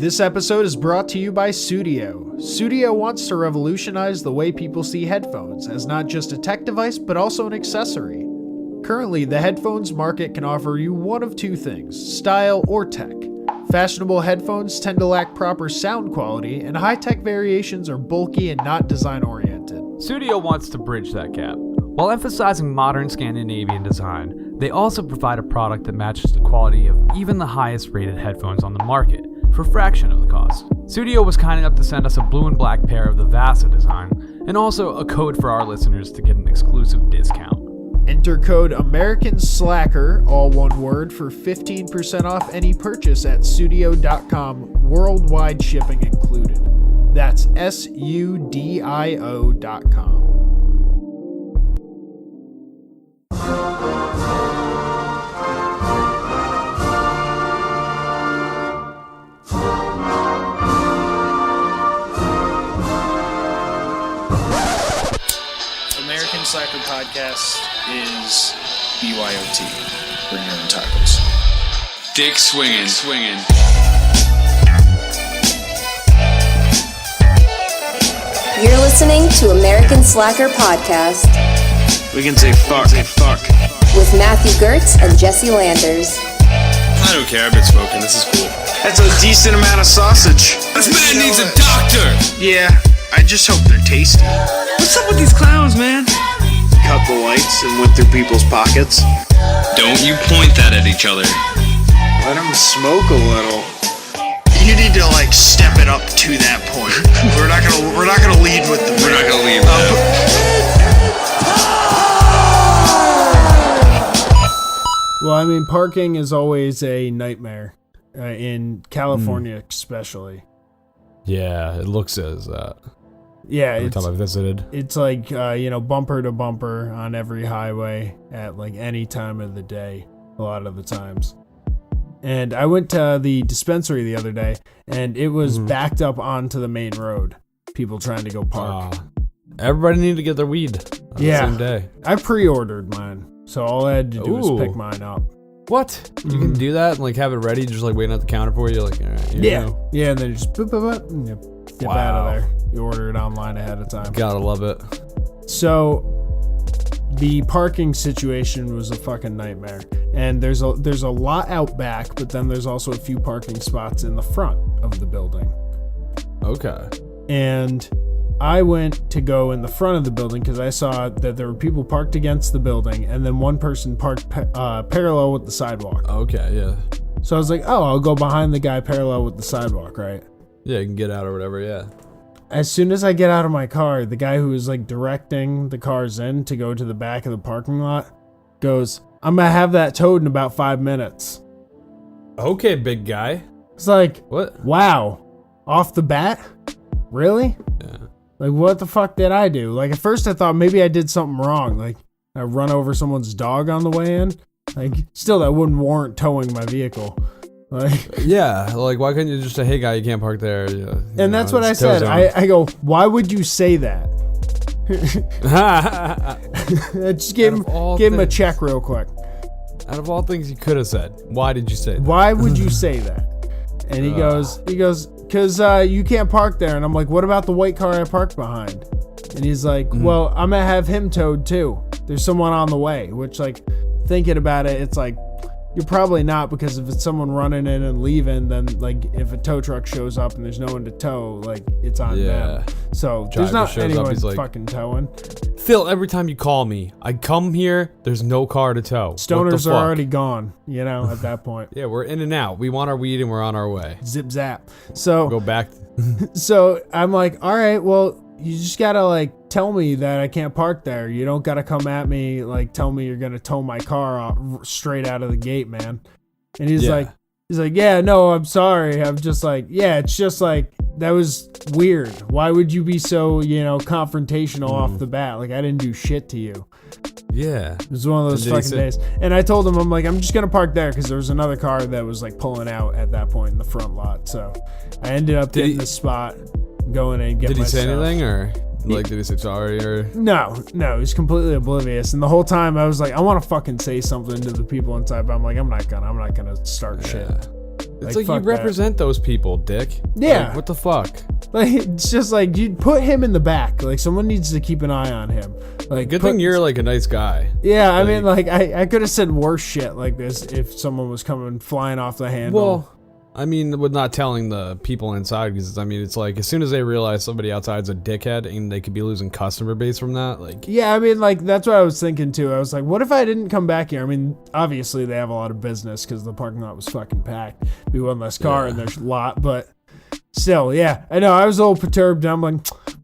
This episode is brought to you by Sudio. Sudio wants to revolutionize the way people see headphones as not just a tech device, but also an accessory. Currently, the headphones market can offer you one of two things, style or tech. Fashionable headphones tend to lack proper sound quality, and high-tech variations are bulky and not design-oriented. Sudio wants to bridge that gap. While emphasizing modern Scandinavian design, they also provide a product that matches the quality of even the highest-rated headphones on the market, for a fraction of the cost. Sudio was kind enough to send us a blue and black pair of the Vasa design, and also a code for our listeners to get an exclusive discount. Enter code AmericanSlacker, all one word, for 15% off any purchase at Sudio.com, worldwide shipping included. That's SUDIO.com. American Slacker Podcast is BYOT. Bring your own tacos. Dick swinging. You're listening to American Slacker Podcast. We can say fuck. With Matthew Gertz and Jesse Landers. I don't care, I've been smoking, this is cool. That's a decent amount of sausage. This man needs a doctor! Yeah, I just hope they're tasty. What's up with these clowns, man? Cut the lights and went through people's pockets. Don't you point that at each other. Let them smoke a little. You need to step it up to that point. We're not gonna lead with the. We're not gonna lead with that. Well, I mean, parking is always a nightmare, in California especially. Yeah, it looks as that. Yeah, every time I visited. It's like, bumper to bumper on every highway at any time of the day, a lot of the times. And I went to the dispensary the other day, and it was backed up onto the main road. People trying to go park. Everybody needed to get their weed on the same day. I pre-ordered mine, so all I had to do was pick mine up. What? You can do that and have it ready, just waiting at the counter for you? All right, yeah, and then you just boop, and you get out of there. You order it online ahead of time. Gotta love it. So the parking situation was a fucking nightmare. And there's a lot out back, but then there's also a few parking spots in the front of the building. Okay. And I went to go in the front of the building because I saw that there were people parked against the building, and then one person parked parallel with the sidewalk. Okay, yeah. So I was like, oh, I'll go behind the guy parallel with the sidewalk, right? Yeah, you can get out or whatever, yeah. As soon as I get out of my car, the guy who was directing the cars in to go to the back of the parking lot goes, I'm gonna have that towed in about 5 minutes. Okay, big guy. It's like, what? Wow. Off the bat? Really? Yeah. What the fuck did I do? At first I thought maybe I did something wrong. I run over someone's dog on the way in. Still, that wouldn't warrant towing my vehicle. Yeah, why couldn't you just say, hey guy, you can't park there? And that's what I said. I go, why would you say that? I just gave him a check real quick. Out of all things you could have said, why did you say that? Why would you say that? And he goes, because you can't park there. And I'm like, what about the white car I parked behind? And he's like, well, I'm going to have him towed too. There's someone on the way, which thinking about it, it's you're probably not, because if it's someone running in and leaving, then if a tow truck shows up and there's no one to tow, it's on them. So there's not anyone fucking towing. Phil, every time you call me, I come here, there's no car to tow. Stoners are already gone, at that point. Yeah, we're in and out. We want our weed and we're on our way. Zip zap. So go back. So I'm like, all right, well, you just gotta tell me that I can't park there. You don't gotta come at me tell me you're gonna tow my car straight out of the gate, man. And he's like, yeah, no, I'm sorry. I'm just yeah, it's just that was weird. Why would you be so confrontational off the bat? I didn't do shit to you. Yeah, it was one of those fucking days. And I told him, I'm just gonna park there because there was another car that was pulling out at that point in the front lot. So I ended up getting the spot, going and get my stuff. Did he say anything or? Did he say sorry or? No, he's completely oblivious. And the whole time I was I want to fucking say something to the people inside, but I'm not gonna start shit. It's like you fuck represent those people, dick. Yeah. Like, what the fuck? Like, it's just like, you put him in the back. Like, someone needs to keep an eye on him. Like, Good thing you're like a nice guy. Yeah, I mean, like, I could have said worse shit like this if someone was coming flying off the handle. Well, I mean, with not telling the people inside, because I mean, it's like as soon as they realize somebody outside's a dickhead and they could be losing customer base from that, like. Yeah, I mean, like, that's what I was thinking too. I was like, what if I didn't come back here? I mean, obviously they have a lot of business because the parking lot was fucking packed. Be one less car in their lot, but still, yeah. I know, I was a little perturbed. And I'm like,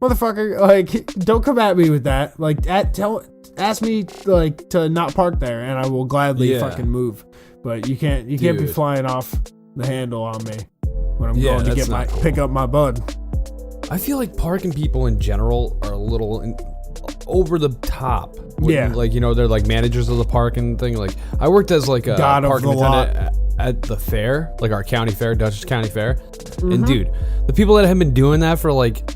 motherfucker, like, don't come at me with that. Like, ask me, like, to not park there, and I will gladly fucking move. But you can't be flying off the handle on me when I'm going to pick up my bud. I feel like parking people in general are a little over the top. Like, you know, they're like managers of the parking thing. Like, I worked as like a parking attendant at the fair, like our county fair, Dutchess County Fair. Mm-hmm. And dude, the people that have been doing that for like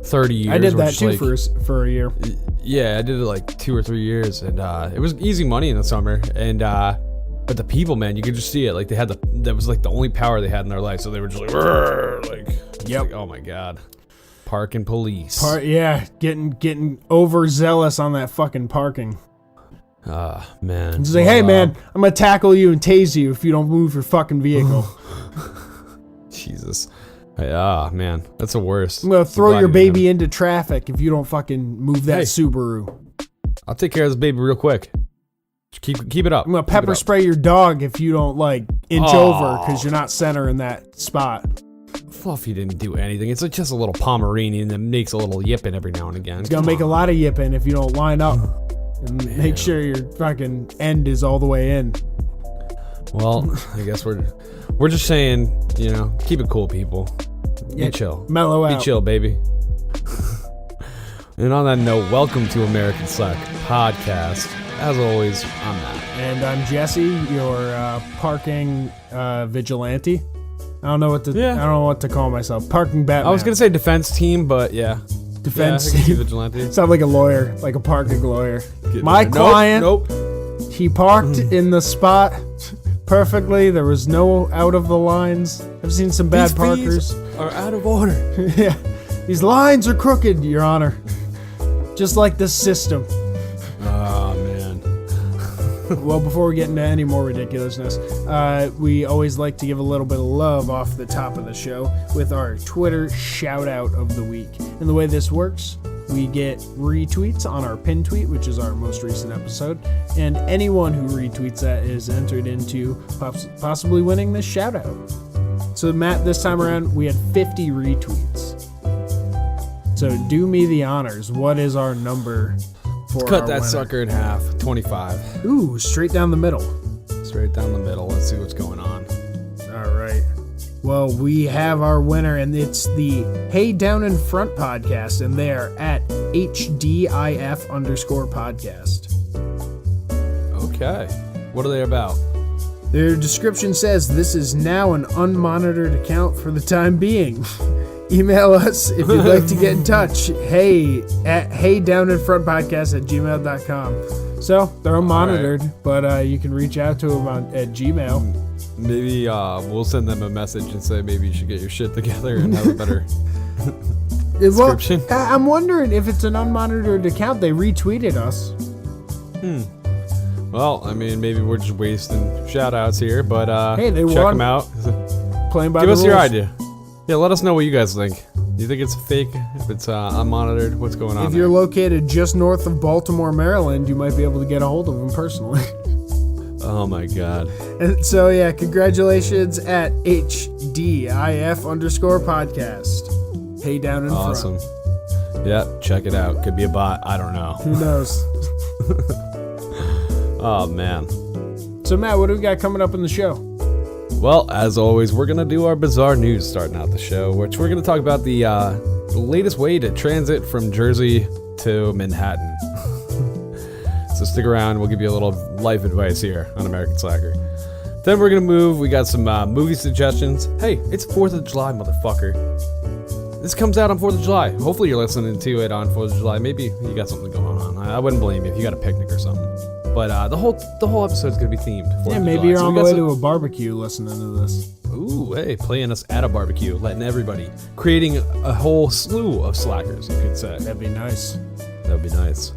30 years. I did that too, like, for a year. Yeah, I did it like 2 or 3 years, and it was easy money in the summer. And but the people, man, you could just see it. Like, that was like the only power they had in their life. So they were just like, oh my god, parking police. Getting overzealous on that fucking parking. Man. It's like, hey man, I'm gonna tackle you and tase you if you don't move your fucking vehicle. Jesus. Man, that's the worst. I'm gonna throw your baby into traffic if you don't fucking move that Subaru. I'll take care of this baby real quick. Just keep it up. I'm gonna pepper spray your dog if you don't like inch over because you're not centering that spot. Fluffy didn't do anything. It's like just a little Pomeranian that makes a little yipping every now and again. It's gonna make a lot of yipping if you don't line up and make sure your fucking end is all the way in. Well, I guess we're just saying, you know, keep it cool, people. Be chill. Mellow out. Be chill, baby. And on that note, welcome to American Suck Podcast. As always, I'm Matt. And I'm Jesse, your parking vigilante. I don't know what to call myself. Parking Batman. I was gonna say defense team, but yeah. Defense team. Vigilante. Sound like a lawyer, like a parking lawyer. My client, he parked in the spot perfectly. There was no out of the lines. I've seen some bad parkers. Are out of order. Yeah. These lines are crooked, Your Honor. Just like the system. Oh, man. Well, before we get into any more ridiculousness, we always like to give a little bit of love off the top of the show with our Twitter shout-out of the week. And the way this works, we get retweets on our pin tweet, which is our most recent episode, and anyone who retweets that is entered into possibly winning this shout-out. So, Matt, this time around, we had 50 retweets. So, do me the honors. What is our number? Cut that sucker in half. 25. Ooh, straight down the middle. Straight down the middle. Let's see what's going on. All right. Well, we have our winner, and it's the Hey Down in Front podcast, and they are at HDIF_podcast. Okay. What are they about? Their description says, this is now an unmonitored account for the time being. Email us if you'd like to get in touch. heydowninfrontpodcast@gmail.com. So they're unmonitored, but you can reach out to them at Gmail. Maybe we'll send them a message and say maybe you should get your shit together and have a better description. Well, I'm wondering if it's an unmonitored account. They retweeted us. Well, I mean, maybe we're just wasting shout outs here, but hey, they check them out. Playing by Give the us rules. your idea. Yeah, let us know what you guys think. Do you think it's fake? If it's unmonitored? What's going on? If you're located just north of Baltimore, Maryland, you might be able to get a hold of them personally. Oh my god. And so yeah, congratulations at HDIF_podcast. Hey Down in Front. Awesome. Yeah, check it out. Could be a bot. I don't know. Who knows? Oh man. So Matt, what do we got coming up in the show? Well, as always, we're going to do our bizarre news starting out the show, which we're going to talk about the latest way to transit from Jersey to Manhattan. So stick around. We'll give you a little life advice here on American Slacker. Then we're going to move. We got some movie suggestions. Hey, it's 4th of July, motherfucker. This comes out on 4th of July. Hopefully you're listening to it on 4th of July. Maybe you got something going on. I wouldn't blame you if you got a picnic or something. But the whole episode is going to be themed. Yeah, maybe you're on the way to a barbecue listening to this. Ooh, hey, playing us at a barbecue, letting everybody, creating a whole slew of slackers, you could say. That'd be nice. That'd be nice.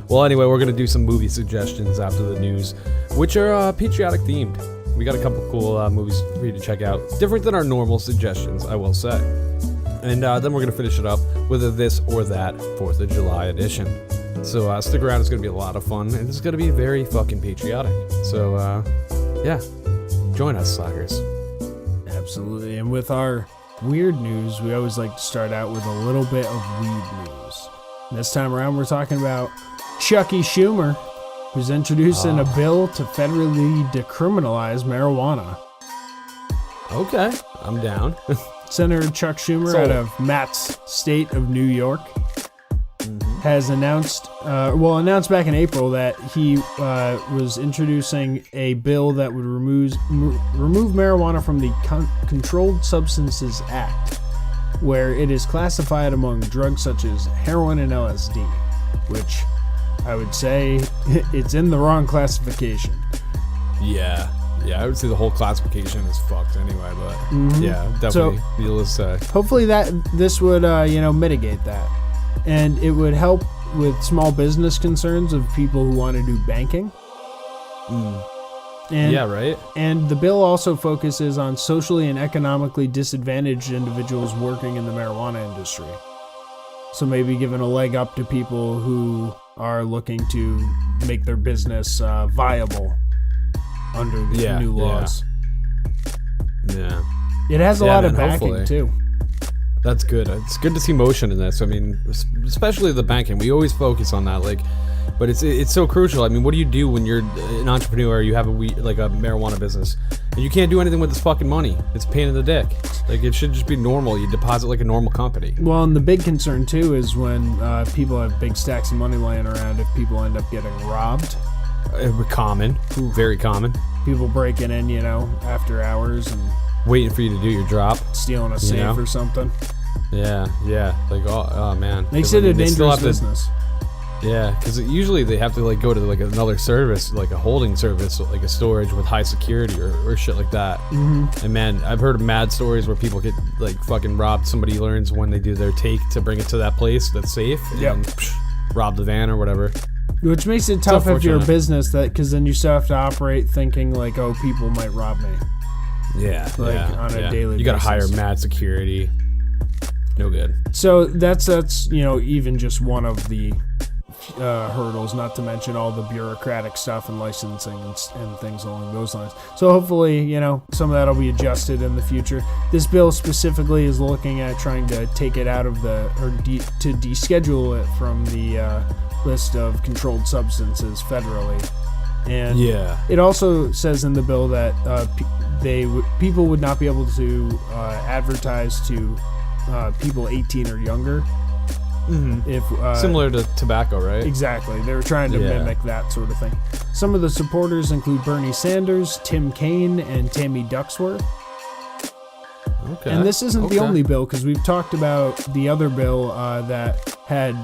Well, anyway, we're going to do some movie suggestions after the news, which are patriotic themed. We got a couple cool movies for you to check out. Different than our normal suggestions, I will say. And then we're going to finish it up with a this or that 4th of July edition. So stick around, it's going to be a lot of fun, and it's going to be very fucking patriotic. So, yeah, join us, slackers. Absolutely. And with our weird news, we always like to start out with a little bit of weed news. This time around, we're talking about Chucky Schumer, who's introducing a bill to federally decriminalize marijuana. Okay, I'm down. Senator Chuck Schumer out of Matt's state of New York has announced back in April that he was introducing a bill that would remove marijuana from the Controlled Substances Act, where it is classified among drugs such as heroin and LSD, which I would say it's in the wrong classification. Yeah, I would say the whole classification is fucked anyway, but yeah, definitely. Needless to say. Hopefully this would mitigate that, and it would help with small business concerns of people who want to do banking. And, yeah, right. And the bill also focuses on socially and economically disadvantaged individuals working in the marijuana industry. So maybe giving a leg up to people who are looking to make their business viable under the new laws. Yeah. It has a lot of backing, hopefully. too. That's good. It's good to see motion in this. I mean, especially the banking. We always focus on that, but it's so crucial. I mean, what do you do when you're an entrepreneur? You have a marijuana business, and you can't do anything with this fucking money. It's a pain in the dick. It should just be normal. You deposit like a normal company. Well, and the big concern too is when people have big stacks of money laying around. If people end up getting robbed, common, very common. People breaking in, after hours and waiting for you to do your drop, stealing a safe or something. Yeah. Oh man, makes it a dangerous business. Yeah, because usually they have to go to another service, like a holding service, like a storage with high security or shit like that. And man, I've heard of mad stories where people get fucking robbed. Somebody learns when they do their take to bring it to that place that's safe, and rob the van or whatever. Which makes it tough if you're a business, because then you still have to operate thinking people might rob me. Yeah, on a daily basis. You gotta hire mad security. No good. So that's even just one of the hurdles, not to mention all the bureaucratic stuff and licensing and things along those lines. So hopefully, some of that will be adjusted in the future. This bill specifically is looking at trying to take it out of to deschedule it from the list of controlled substances federally. And it also says in the bill that people would not be able to advertise to people 18 or younger. If similar to tobacco, right? Exactly. They were trying to mimic that sort of thing. Some of the supporters include Bernie Sanders, Tim Kaine, and Tammy Ducksworth. Okay. And this isn't the only bill, because we've talked about the other bill that had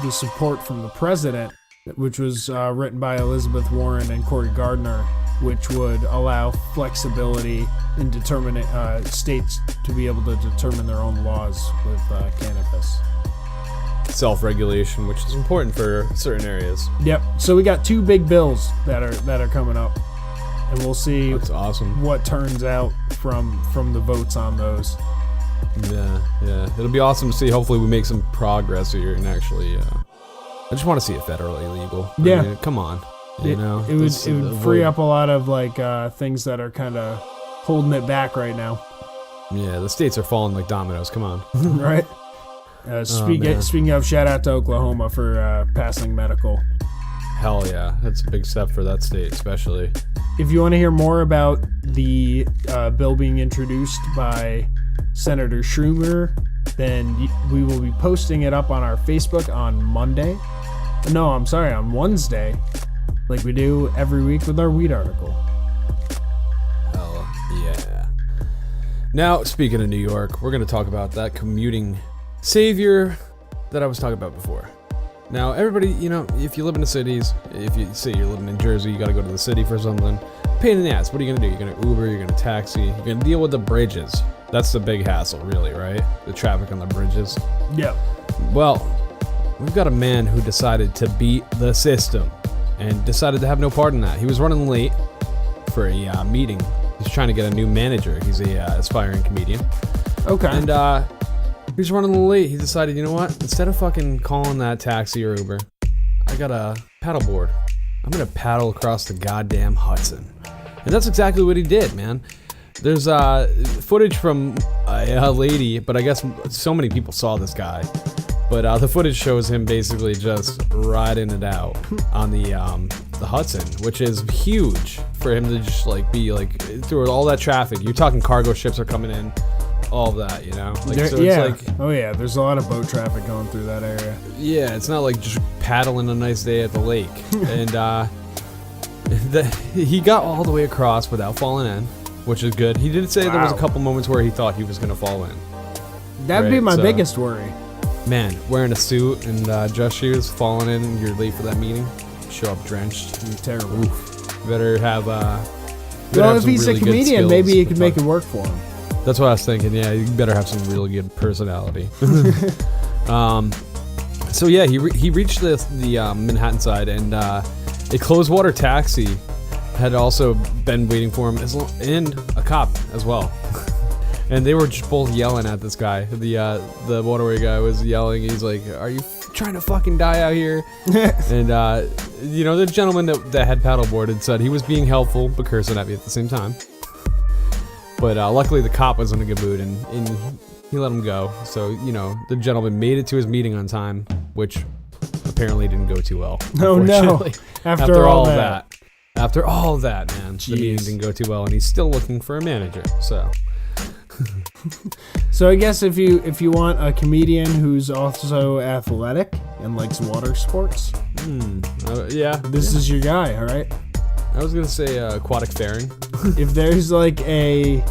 the support from the president, which was written by Elizabeth Warren and Cory Gardner, which would allow flexibility in determining states to be able to determine their own laws with cannabis. Self-regulation, which is important for certain areas. Yep. So we got two big bills that are coming up, and we'll see. That's awesome. What turns out from the votes on those. Yeah. It'll be awesome to see. Hopefully, we make some progress here and actually. I just want to see it federally legal. Yeah. I mean, come on. It would free up a lot of things that are kind of holding it back right now. Yeah, the states are falling like dominoes. Come on. Right. Speaking of, shout out to Oklahoma for passing medical. Hell yeah, that's a big step for that state, especially. If you want to hear more about the bill being introduced by Senator Schumer, then we will be posting it up on our Facebook on Monday. No, I'm sorry, on Wednesday, like we do every week with our weed article. Hell yeah. Now, speaking of New York, we're going to talk about that commuting savior that I was talking about before. Now, everybody, if you live in the cities, if you say you're living in Jersey, you got to go to the city for something. pain in the ass. What are you gonna do? You're gonna Uber, you're gonna taxi, you're gonna deal with the bridges. That's the big hassle, really, right? The traffic on the bridges. Yep. Well, we've got a man who decided to beat the system and decided to have no part in that. He was running late for a meeting. He's trying to get a new manager. He's a aspiring comedian. Okay. And he was running a little late. He decided, you know what? Instead of fucking calling that taxi or Uber, I got a paddleboard. I'm gonna paddle across the goddamn Hudson. And that's exactly what he did, man. There's footage from a lady, but I guess so many people saw this guy. But the footage shows him basically just riding it out on the Hudson, which is huge for him to just like be like through all that traffic. You're talking cargo ships are coming in, all of that, you know? Like, so yeah. it's like, oh yeah, there's a lot of boat traffic going through that area. yeah, it's not like just paddling a nice day at the lake. And he got all the way across without falling in, which is good. He did say there was a couple moments where he thought he was gonna fall in. That'd be Right, my so- biggest worry. Man, wearing a suit and dress shoes, falling in, and you're late for that meeting. Show up drenched. It'd be terrible. Oof. Better have. Well, if he's a comedian, maybe he could make it work for him. That's what I was thinking. Yeah, you better have some really good personality. So yeah, he reached the Manhattan side, and a closed water taxi had also been waiting for him, and a cop as well. And they were just both yelling at this guy. The waterway guy was yelling. He's like, "Are you trying to fucking die out here?" And you know, the gentleman that had paddleboarded said he was being helpful but cursing at me at the same time. But luckily the cop was in a good mood and he let him go. So, you know, the gentleman made it to his meeting on time, which apparently didn't go too well. Oh no! unfortunately. After all that. After all of that, man, the meeting didn't go too well, and he's still looking for a manager. So I guess if you want a comedian who's also athletic and likes water sports, yeah, this is your guy. All right. I was gonna say aquatic fairing. If there's like a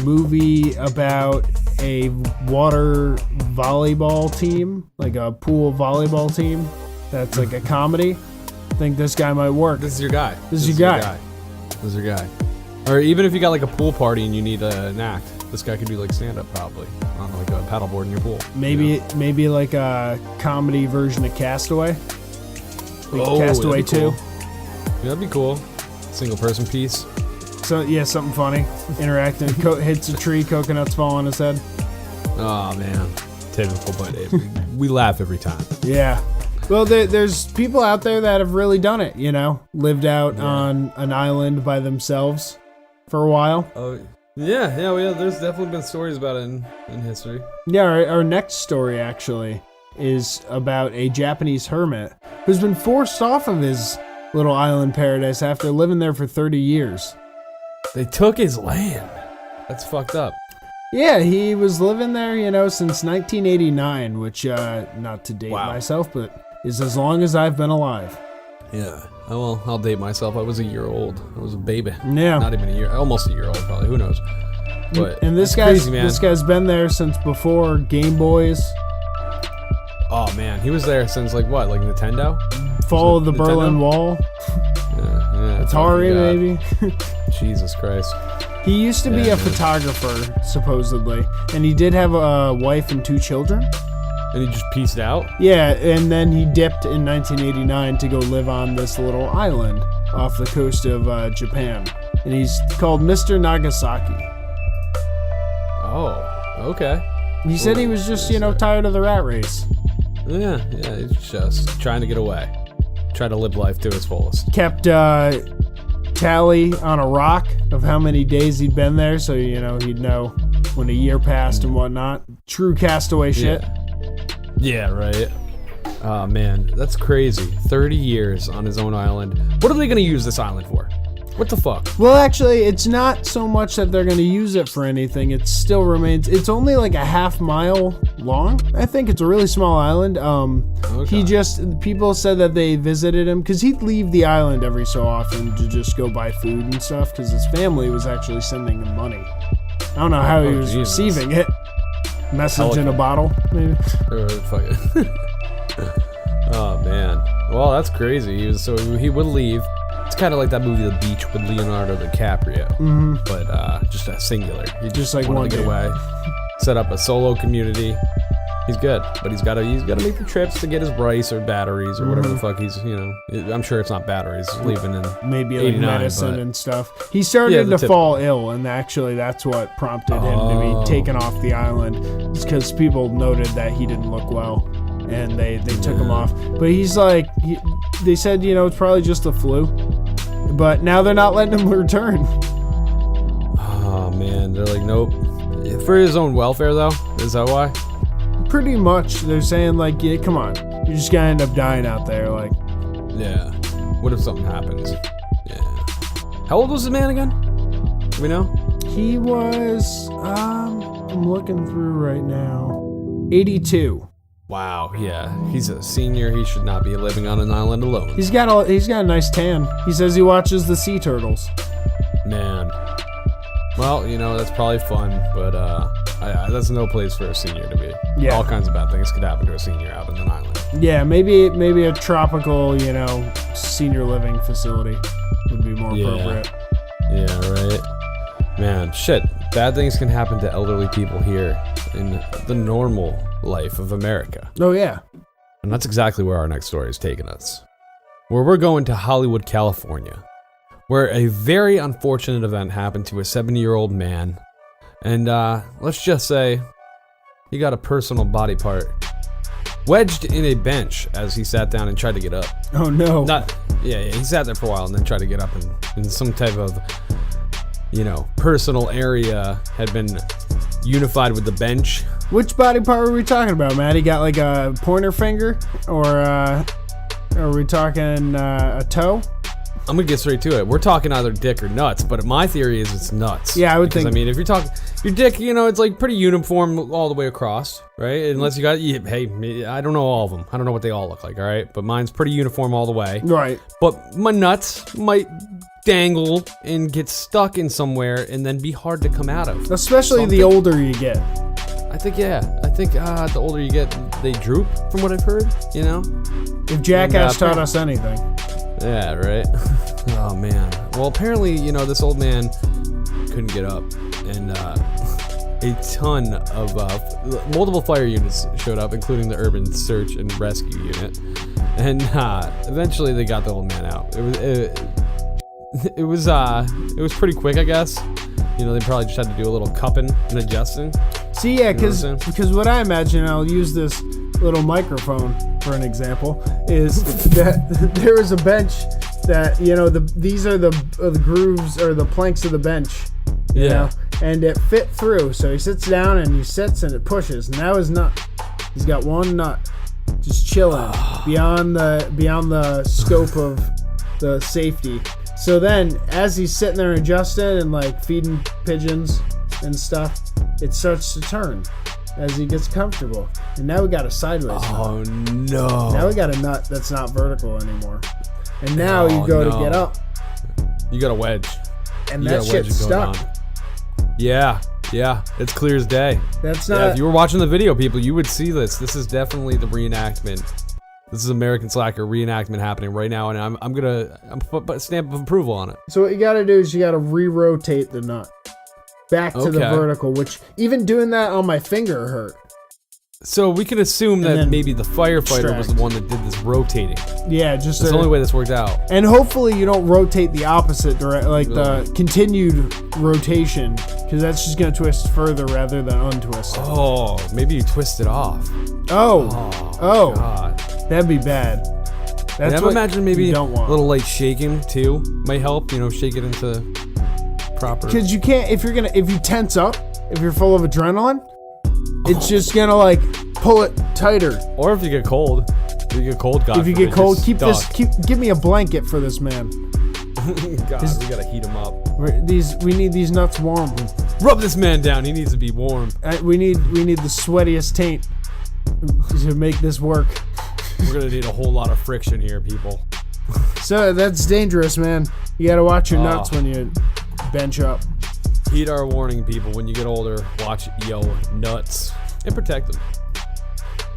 movie about a water volleyball team, like a pool volleyball team, that's like a comedy, I think this guy might work. This is your guy. This is your guy. This is your guy. Or even if you got like a pool party and you need an act, this guy could do like stand up probably on like a paddleboard in your pool. Maybe like a comedy version of Castaway. Like Castaway 2. Cool. Yeah, that'd be cool. Single person piece. So yeah, something funny. Interacting, hits a tree, coconuts fall on his head. Oh man, typical, but we laugh every time. Yeah. Well, there's people out there that have really done it. You know, lived out on an island by themselves for a while. Oh yeah. There's definitely been stories about it in history. Yeah, our next story actually is about a Japanese hermit who's been forced off of his little island paradise after living there for 30 years. They took his land. That's fucked up. Yeah, he was living there, you know, since 1989, which, not to date myself, but is as long as I've been alive. Yeah. Well, I'll date myself. I was a year old. I was a baby. Yeah. Not even a year. Almost a year old, probably. Who knows? But and this guy's been there since before Game Boys. Oh man, he was there since like what? Like Nintendo? Fall of the Berlin Wall. Yeah. Atari, maybe. Jesus Christ. He used to be a photographer, supposedly, and he did have a wife and 2 children. And he just pieced out? Yeah, and then he dipped in 1989 to go live on this little island off the coast of Japan. And he's called Mr. Nagasaki. Oh, okay. He said he was just, you know, tired of the rat race. Yeah, he's just trying to get away. Try to live life to its fullest. Kept tally on a rock of how many days he'd been there, so, you know, he'd know when a year passed and whatnot. True castaway shit. Yeah, right. Oh, man, that's crazy. 30 years on his own island. What are they going to use this island for? What the fuck? Well, actually, it's not so much that they're going to use it for anything. It still remains... It's only like a half-mile long. I think it's a really small island. Okay. People said that they visited him because he'd leave the island every so often to just go buy food and stuff because his family was actually sending him money. I don't know how he was receiving it. Message in a bottle, maybe. Oh, man. Well, that's crazy. He would leave. It's kind of like that movie The Beach with Leonardo DiCaprio, but just a singular. He Just like wanted one to get dude. away, set up a solo community. He's good, but he's gotta make the trips to get his rice or batteries or whatever the fuck he's, I'm sure it's not batteries. He's leaving in Maybe like 89, medicine but- and stuff. He started the to fall ill, and actually that's what prompted him to be taken off the island. It's because people noted that he didn't look well, and they took him off. But he's like, they said, it's probably just the flu. But now they're not letting him return. Oh man, they're like, nope. For his own welfare, though, is that why? Pretty much, they're saying like, yeah, come on, you're just gonna end up dying out there. Like, Yeah. What if something happens? Yeah. How old was the man again? Do we know? he was, I'm looking through right now, 82. Wow. Yeah. He's a senior. He should not be living on an island alone. He's got a nice tan. He says he watches the sea turtles. Man. Well, that's probably fun, but that's no place for a senior to be. Yeah. All kinds of bad things could happen to a senior out on an island. Yeah, maybe a tropical, senior living facility would be more appropriate. Yeah, right. Man, shit. Bad things can happen to elderly people here in the normal life of America. Oh yeah. And that's exactly where our next story is taking us. Where we're going to Hollywood, California, where a very unfortunate event happened to a 70-year-old man. And let's just say he got a personal body part wedged in a bench as he sat down and tried to get up. Oh no. He sat there for a while and then tried to get up, and in some type of, personal area had been unified with the bench. Which body part were we talking about, Matt? He got like a pointer finger, or are we talking a toe? I'm gonna get straight to it. We're talking either dick or nuts, but my theory is it's nuts. Yeah, I would think. I mean, if you're talking your dick, it's like pretty uniform all the way across, right? Unless you got, hey, I don't know all of them. I don't know what they all look like, all right? But mine's pretty uniform all the way. Right. But my nuts might dangle and get stuck in somewhere and then be hard to come out of. Especially the older you get. I think the older you get, they droop, from what I've heard, If Jackass taught us anything. Yeah, right? Oh, man. Well, apparently, this old man couldn't get up, and a ton of multiple fire units showed up, including the Urban Search and Rescue Unit, and eventually they got the old man out. It was pretty quick, I guess. They probably just had to do a little cupping and adjusting. See, yeah, because what I imagine, I'll use this little microphone for an example, is that there is a bench that, these are the grooves or the planks of the bench, you know, and it fit through. So he sits down and he sits and it pushes. Now his nut, he's got one nut just chilling beyond the scope of the safety. So then, as he's sitting there adjusting and like feeding pigeons and stuff, it starts to turn as he gets comfortable. And now we got a sideways nut. Oh no. Now we got a nut that's not vertical anymore. And now you go to get up. You got a wedge. And You that got a wedge shit's going stuck. on. Yeah. It's clear as day. That's Yeah, not. if you were watching the video, people, you would see this. This is definitely the reenactment. This is American Slacker reenactment happening right now, and I'm gonna put a stamp of approval on it. So what you gotta do is you gotta re-rotate the nut back to the Okay. vertical, which even doing that on my finger hurt. So we can assume that then maybe the firefighter was the extract. one that did this rotating. Yeah, just That's the only way this worked out. And hopefully you don't rotate the opposite direction, like the continued rotation, because that's just gonna twist further rather than untwist it. Oh, maybe you twist it off. Oh, God. that'd be bad. That's I'm what imagining maybe you a don't want. little like shaking too might help. Shake it into proper. Because you can't, if you tense up, if you're full of adrenaline, it's just gonna like pull it tighter. Or if you get cold. God If you forbid, get cold, you're give me a blanket for this man. God, we gotta heat him up. We need these nuts warm. Rub this man down. He needs to be warm. We need the sweatiest taint to make this work. We're gonna need a whole lot of friction here, people. So that's dangerous, man. You gotta watch your nuts when you bench up. Heed our warning, people. When you get older, watch your nuts and protect them.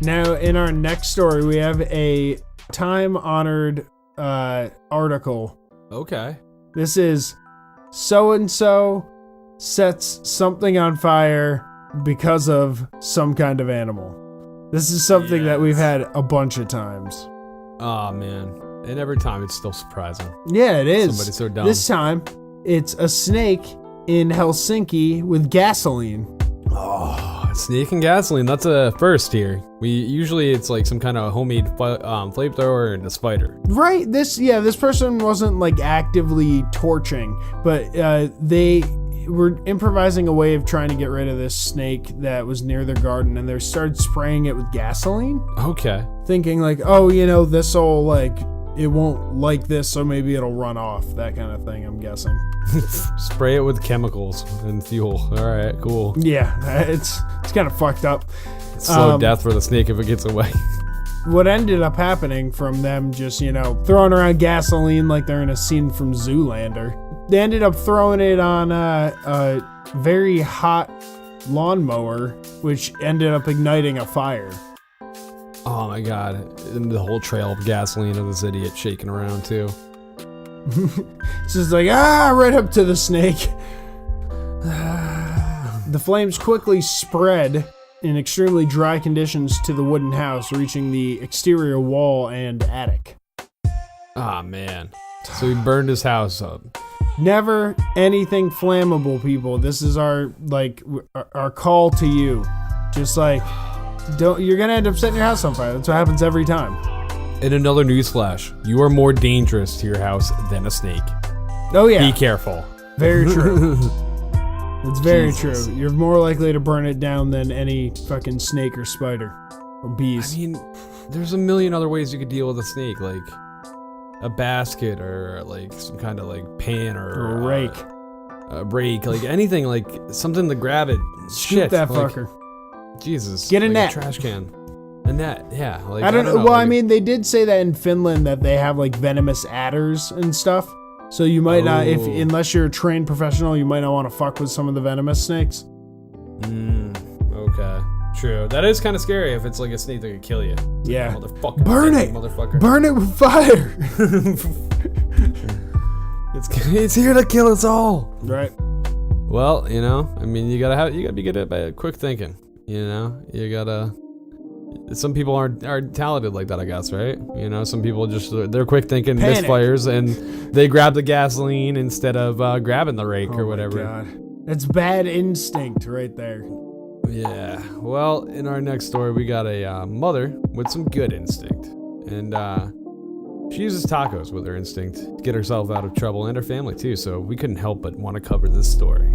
Now, in our next story, we have a time-honored article Okay. This is so-and-so sets something on fire because of some kind of animal. This is something that we've had a bunch of times. Oh, man. And every time it's still surprising. Yeah, it is. Somebody's so dumb. This time, it's a snake in Helsinki with gasoline. Oh, snake and gasoline. That's a first here. Usually it's like some kind of homemade flamethrower and a spider. Right. This person wasn't like actively torching, but they were improvising a way of trying to get rid of this snake that was near their garden, and they started spraying it with gasoline. Okay. Thinking like, oh, this'll like, it won't like this, so maybe it'll run off. That kind of thing, I'm guessing. Spray it with chemicals and fuel. All right, cool. Yeah, it's kind of fucked up. Slow death for the snake if it gets away. What ended up happening from them just, throwing around gasoline like they're in a scene from Zoolander, they ended up throwing it on a very hot lawnmower, which ended up igniting a fire. Oh my god. And the whole trail of gasoline of this idiot shaking around too. It's just like, right up to the snake. The flames quickly spread in extremely dry conditions to the wooden house, reaching the exterior wall and attic. Ah, man. So he burned his house up. Never anything flammable, people. This is our call to you. Just like, you're gonna end up setting your house on fire. That's what happens every time. In another newsflash, you are more dangerous to your house than a snake. Oh yeah. Be careful. Very true. It's very Jesus. true. You're more likely to burn it down than any fucking snake or spider or bees. I mean, there's a million other ways you could deal with a snake, like a basket or like some kind of like pan or a rake. A rake, like anything, like something to grab it. Scoop Shit, that like, fucker. Jesus. Get a like net. A trash can. A net, yeah. Like, I don't know. Well, like, I mean, they did say that in Finland that they have like venomous adders and stuff. So you might not, unless you're a trained professional, you might not want to fuck with some of the venomous snakes. Okay. True. That is kind of scary if it's like a snake that could kill you. Yeah. Motherfucker. Burn it! Motherfucker. Burn it with fire! It's here to kill us all. Right. Well, I mean, you gotta be good at quick thinking. You gotta. Some people aren't talented like that, I guess, right? Some people they're quick thinking, Panic. misfires, and they grab the gasoline instead of grabbing the rake or whatever. Oh my God. That's bad instinct right there. Yeah. Well, in our next story, we got a mother with some good instinct, and she uses tacos with her instinct to get herself out of trouble and her family too. So we couldn't help but want to cover this story.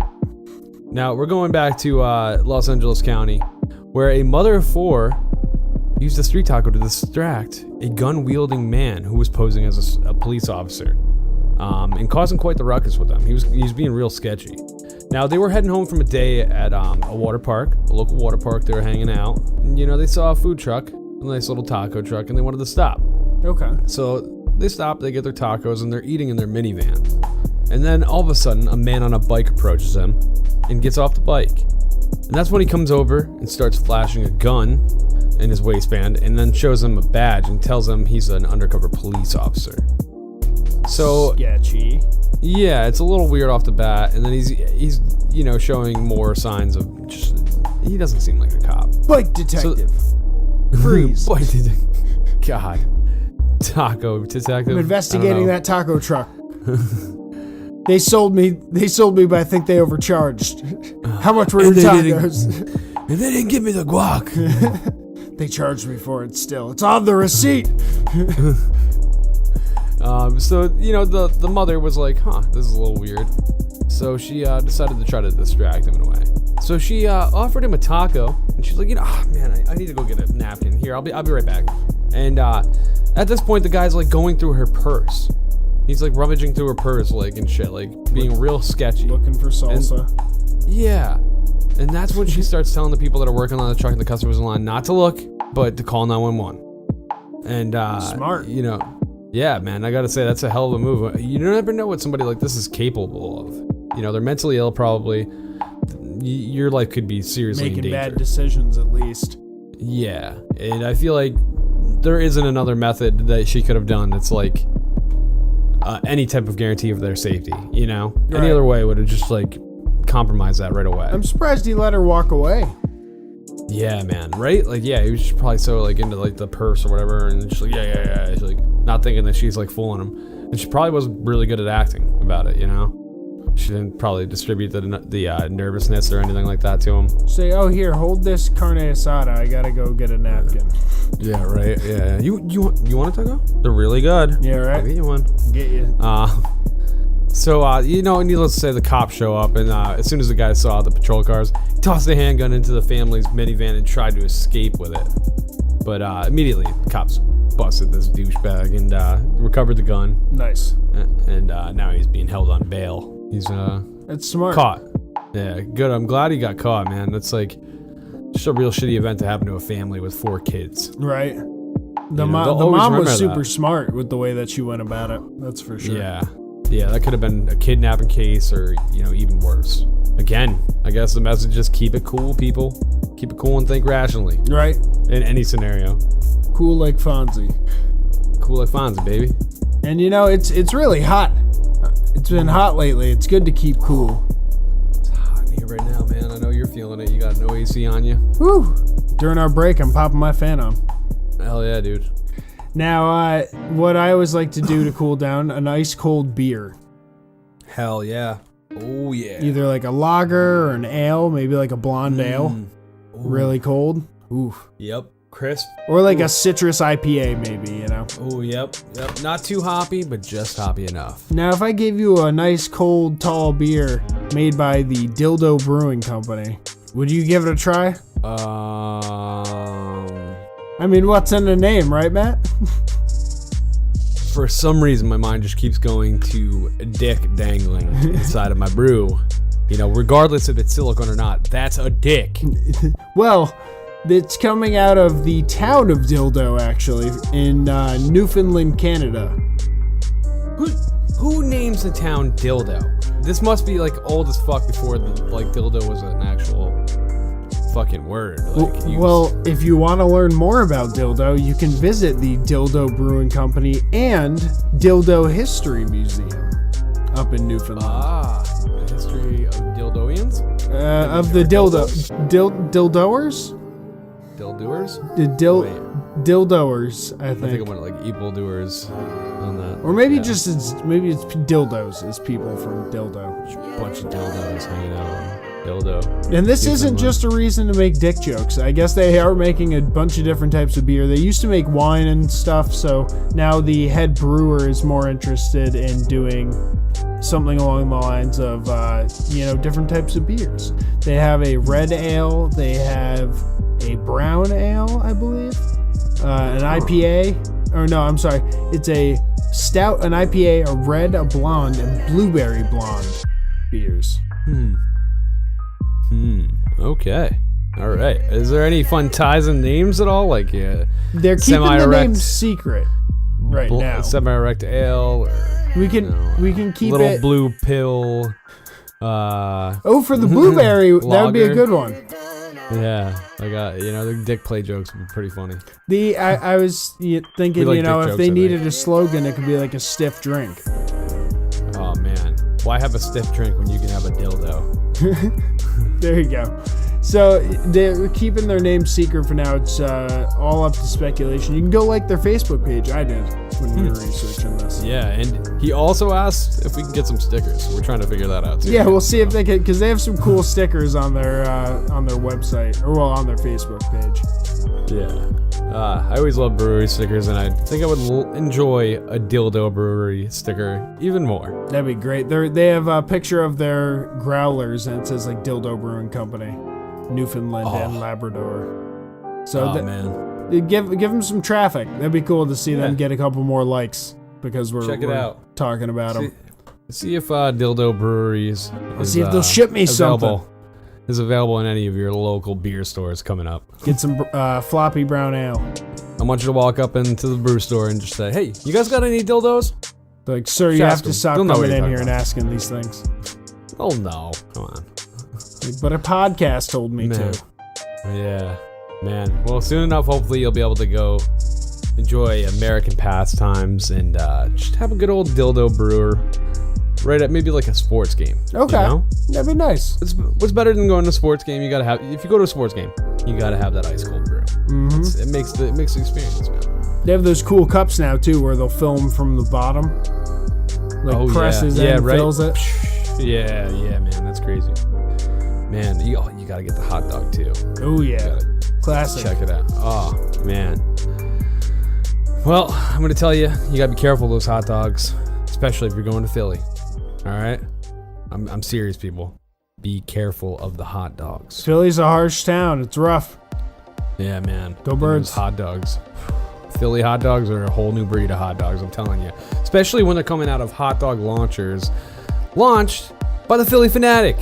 Now we're going back to Los Angeles County, where a mother of 4 used a street taco to distract a gun-wielding man who was posing as a police officer, and causing quite the ruckus with them. He was being real sketchy. Now, they were heading home from a day at a water park, a local water park. They were hanging out, and they saw a food truck, a nice little taco truck, and they wanted to stop. Okay. So they stop, they get their tacos, and they're eating in their minivan. And then all of a sudden, a man on a bike approaches them and gets off the bike. And that's when he comes over and starts flashing a gun in his waistband, and then shows him a badge and tells him he's an undercover police officer. So sketchy. Yeah, it's a little weird off the bat, and then he's showing more signs of just he doesn't seem like a cop. Bike detective. Freeze. Bike detective. God. Taco detective. I'm investigating that taco truck. They sold me, but I think they overcharged. How much were your tacos? And they didn't give me the guac. They charged me for it still. It's on the receipt. So, the mother was like, this is a little weird. So she decided to try to distract him in a way. So she offered him a taco, and she's like, man, I need to go get a napkin. Here, I'll be right back. And at this point, the guy's like going through her purse. He's like rummaging through her purse, like, and shit, like being real sketchy. Looking for salsa. Yeah. And that's when she starts telling the people that are working on the truck and the customers in line not to look, but to call 911. And smart. Yeah, man, I gotta say that's a hell of a move. You never know what somebody like this is capable of. They're mentally ill, probably. Your life could be seriously in danger. Making bad decisions, at least. Yeah, and I feel like there isn't another method that she could have done. It's like, any type of guarantee of their safety, you know? Right. Any other way would have just like compromised that right away. I'm surprised he let her walk away. Yeah, man, right? Like, yeah, he was just probably so like into like the purse or whatever, and just like, yeah. He's like not thinking that she's like fooling him, and she probably was really good at acting about it, you know? She didn't probably distribute the nervousness or anything like that to him. Say, oh, here, hold this carne asada. I gotta go get a napkin. Yeah, right. Yeah. You want a taco? They're really good. Yeah, right. I'll get you one. Get you. So, you know, needless to say, the cops show up, and as soon as the guy saw the patrol cars, he tossed the handgun into the family's minivan and tried to escape with it. But immediately, the cops busted this douchebag and recovered the gun. Nice. And now he's being held on bail. He's That's smart. caught. Yeah, good. I'm glad he got caught, man. That's like just a real shitty event to happen to a family with 4 kids. Right. The You know, they'll mom always was remember super that. smart with the way that she went about it. That's for sure. Yeah, that could have been a kidnapping case or, you know, even worse. Again, I guess the message is keep it cool, people. Keep it cool and think rationally. Right. In any scenario. Cool like Fonzie. Cool like Fonzie, baby. And you know, it's really hot. It's been hot lately. It's good to keep cool. It's hot in here right now, man. I know you're feeling it. You got no AC on you. Whew. During our break, I'm popping my fan on. Hell yeah, dude. Now, what I always like to do to cool down, an ice cold beer. Hell yeah. Oh yeah. Either like a lager or an ale, maybe like a blonde ale. Really cold. Oof. Yep. Crisp. Or like a citrus IPA maybe, you know. Oh, yep. Not too hoppy, but just hoppy enough. Now, if I gave you a nice cold tall beer made by the Dildo Brewing Company, would you give it a try? I mean, what's in the name, right, Matt? For some reason, my mind just keeps going to a dick dangling inside of my brew. You know, regardless if it's silicone or not, that's a dick. Well, it's coming out of the town of Dildo, actually, in Newfoundland, Canada. Who names the town Dildo? This must be like old as fuck before like dildo was an actual fucking word. Like, Well, if you want to learn more about Dildo, you can visit the Dildo Brewing Company and Dildo History Museum up in Newfoundland. the history of dildoians? Of the dildoers? Dildoers? The dildoers, I I think think. I went like evildoers on that. Or maybe just it's dildos as people from dildo. Just a bunch of dildos hanging out. Dildo. And this isn't just a reason to make dick jokes. I guess they are making a bunch of different types of beer. They used to make wine and stuff, so now the head brewer is more interested in doing something along the lines of, different types of beers. They have a red ale, they have a brown ale, I believe, an IPA, or no, I'm sorry, it's a stout, an IPA, a red, a blonde, and blueberry blonde beers. Okay. All right. Is there any fun ties and names at all? Like, They're keeping the name secret right now. Semi-erect ale. Or, We can keep little it. blue pill. For the blueberry, that would be a Lager. good one. Yeah. I got, the dick play jokes would be pretty funny. I was thinking, We like dick if jokes, they I needed think. a slogan, it could be like a stiff drink. Oh, man. Why have a stiff drink when you can have a dildo? There you go. So they're keeping their name secret for now. It's all up to speculation. You can go like their Facebook page. I did when we were researching this. Yeah, and he also asked if we can get some stickers. We're trying to figure that out, too. Yeah, we'll see if they can, because they have some cool stickers on their website, or on their Facebook page. Yeah. I always love brewery stickers, and I think I would enjoy a dildo brewery sticker even more. That'd be great. They have a picture of their growlers, and it says like Dildo Brewing Company, Newfoundland and Labrador. So man. give them some traffic. That'd be cool to see them get a couple more likes because we're out. talking about them. See if Dildo Breweries is, See if they'll ship me something. Is available in any of your local beer stores coming up. Get some floppy brown ale. I want you to walk up into the brew store and just say, "Hey, you guys got any dildos?" Like, sir, you Just have ask to 'em. stop They'll know coming what in you're here and talking asking these things. Oh no, come on. But a podcast told me Man. to. Yeah, man. Well, soon enough, hopefully you'll be able to go enjoy American pastimes and just have a good old dildo brewer right at maybe like a sports game. Okay. You know? That'd be nice. What's better than going to a sports game? You gotta have, if you go to a sports game, you gotta have that ice cold brew. Mm-hmm. It makes the experience, man. They have those cool cups now too, where they'll film from the bottom, like presses and fills it. Yeah, man, that's crazy. Man, you gotta get the hot dog too. Oh yeah, classic. Check it out. Oh man. Well, I'm gonna tell you, you gotta be careful of those hot dogs, especially if you're going to Philly. All right, I'm serious, people. Be careful of the hot dogs. Philly's a harsh town. It's rough. Yeah, man. Go Birds. Those hot dogs. Philly hot dogs are a whole new breed of hot dogs, I'm telling you. Especially when they're coming out of hot dog launchers launched by the Philly Fanatic.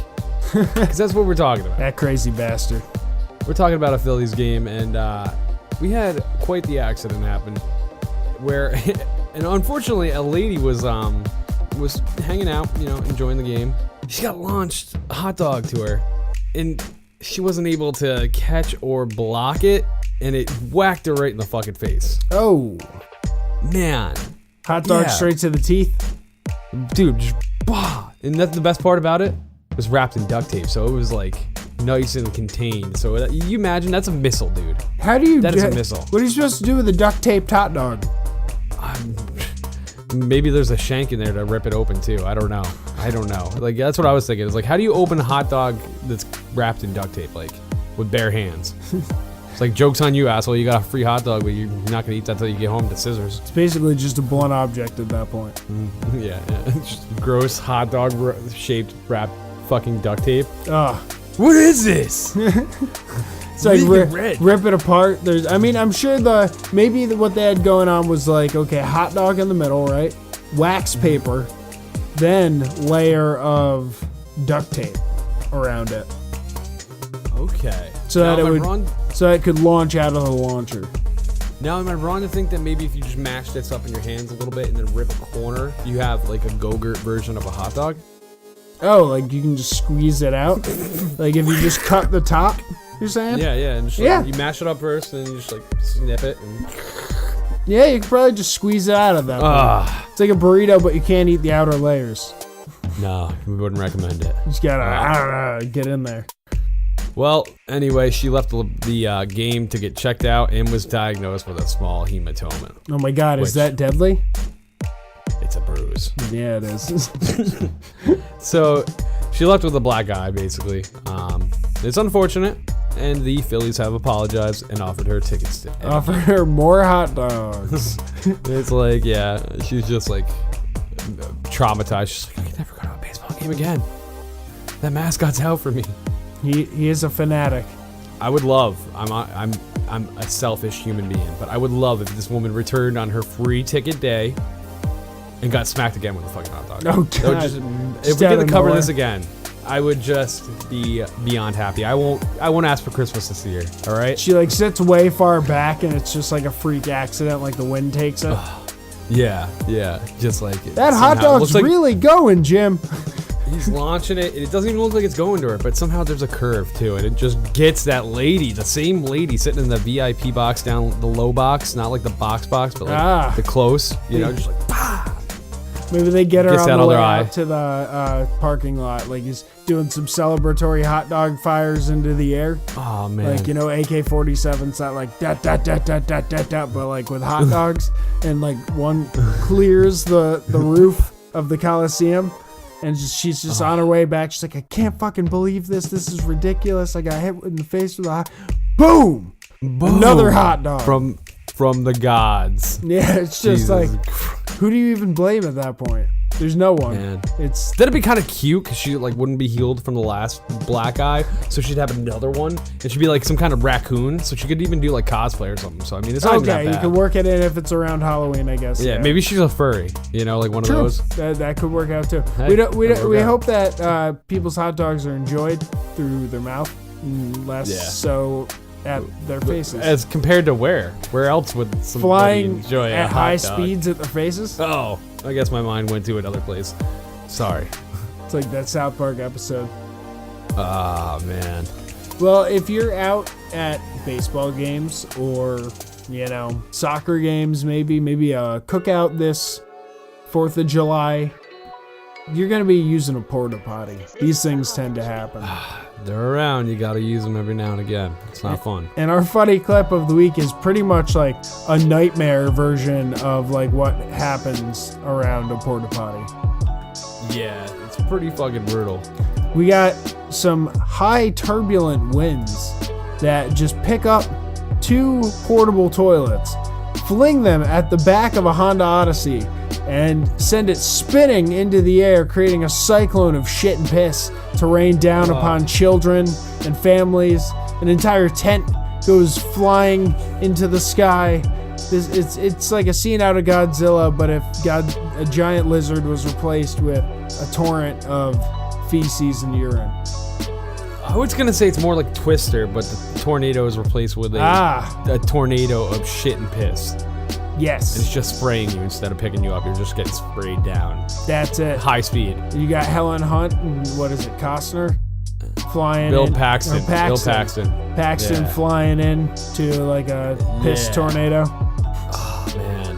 Because that's what we're talking about. That crazy bastard. We're talking about a Phillies game, and we had quite the accident happen where, and unfortunately, a lady was hanging out, enjoying the game. She got launched a hot dog to her, and she wasn't able to catch or block it, and it whacked her right in the fucking face. Oh. Man. Hot dog straight to the teeth. Dude, just bah. And that's the best part about it. It was wrapped in duct tape, so it was like nice and contained. So you imagine that's a missile, dude. How do you? That is a missile. What are you supposed to do with a duct taped hot dog? Maybe there's a shank in there to rip it open too. I don't know. Like that's what I was thinking. It's like, how do you open a hot dog that's wrapped in duct tape, like with bare hands? It's like, joke's on you, asshole. You got a free hot dog, but you're not gonna eat that till you get home to scissors. It's basically just a blunt object at that point. Yeah. Just gross hot dog shaped wrapped fucking duct tape. Ugh. What is this? It's like rip it apart. I'm sure what they had going on was like, okay, hot dog in the middle, right? Wax paper, then layer of duct tape around it. Okay. So that it could launch out of the launcher. Now, am I wrong to think that maybe if you just mash this up in your hands a little bit and then rip a corner, you have like a Go-Gurt version of a hot dog? Oh, like you can just squeeze it out? Like if you just cut the top, you're saying? Yeah. And just you mash it up first and then you just like snip it. And yeah, you could probably just squeeze it out of that point. It's like a burrito, but you can't eat the outer layers. No, we wouldn't recommend it. You just gotta get in there. Well, anyway, she left the game to get checked out and was diagnosed with a small hematoma. Oh my God, is that deadly? It's a bruise. Yeah, it is. So she left with a black eye, basically. It's unfortunate, and the Phillies have apologized and offered her tickets to offer her more hot dogs. It's like, she's just like traumatized. She's like, I can never go to a baseball game again. That mascot's out for me. He is a fanatic. I would love. I'm a selfish human being, but I would love if this woman returned on her free ticket day and got smacked again with a fucking hot dog. Oh God! If we get to cover this again, I would just be beyond happy. I won't ask for Christmas this year. All right. She like sits way far back, and it's just like a freak accident, like the wind takes it. Yeah. Just like that hot dog's really going, Jim. He's launching it. It doesn't even look like it's going to her, but somehow there's a curve to it. It just gets that lady, the same lady sitting in the VIP box down the low box, not like the box, but like the close, just like, bah! Maybe they get her on that the way other eye out to the parking lot, like he's doing some celebratory hot dog fires into the air. Oh, man. Like, AK-47's not like that, but like with hot dogs, and like one clears the roof of the Coliseum. And she's just on her way back. She's like, I can't fucking believe this. This is ridiculous. I got hit in the face with a hot... Boom! Another hot dog. From the gods. Yeah, it's just like, who do you even blame at that point? There's no one. Man. That'd be kind of cute because she like wouldn't be healed from the last black eye, so she'd have another one. It should be like some kind of raccoon, so she could even do like cosplay or something. So I mean, it's not even that bad. You can work it in if it's around Halloween, I guess. Yeah, maybe she's a furry. Like one of those. That could work out too. Hey, we hope that people's hot dogs are enjoyed through their mouth, and less so at their faces. As compared to where else would somebody flying enjoy at a hot high dog? Speeds at their faces? Oh, I guess my mind went to another place. Sorry. It's like that South Park episode. Ah, man. Well, if you're out at baseball games or soccer games, maybe a cookout this 4th of July, you're going to be using a porta potty. These things tend to happen. They're around. You got to use them every now and again. It's not fun. And our funny clip of the week is pretty much like a nightmare version of like what happens around a porta potty. Yeah, it's pretty fucking brutal. We got some high turbulent winds that just pick up 2 portable toilets, fling them at the back of a Honda Odyssey, and send it spinning into the air, creating a cyclone of shit and piss to rain down upon children and families. An entire tent goes flying into the sky. It's like a scene out of Godzilla, but if a giant lizard was replaced with a torrent of feces and urine. I was gonna say it's more like Twister, but the tornado is replaced with a tornado of shit and piss. Yes. It's just spraying you instead of picking you up. You're just getting sprayed down. That's it. High speed. You got Helen Hunt and what is it, Costner? Flying Bill in. Paxton. Bill Paxton. Paxton flying in to like a piss tornado. Oh, man.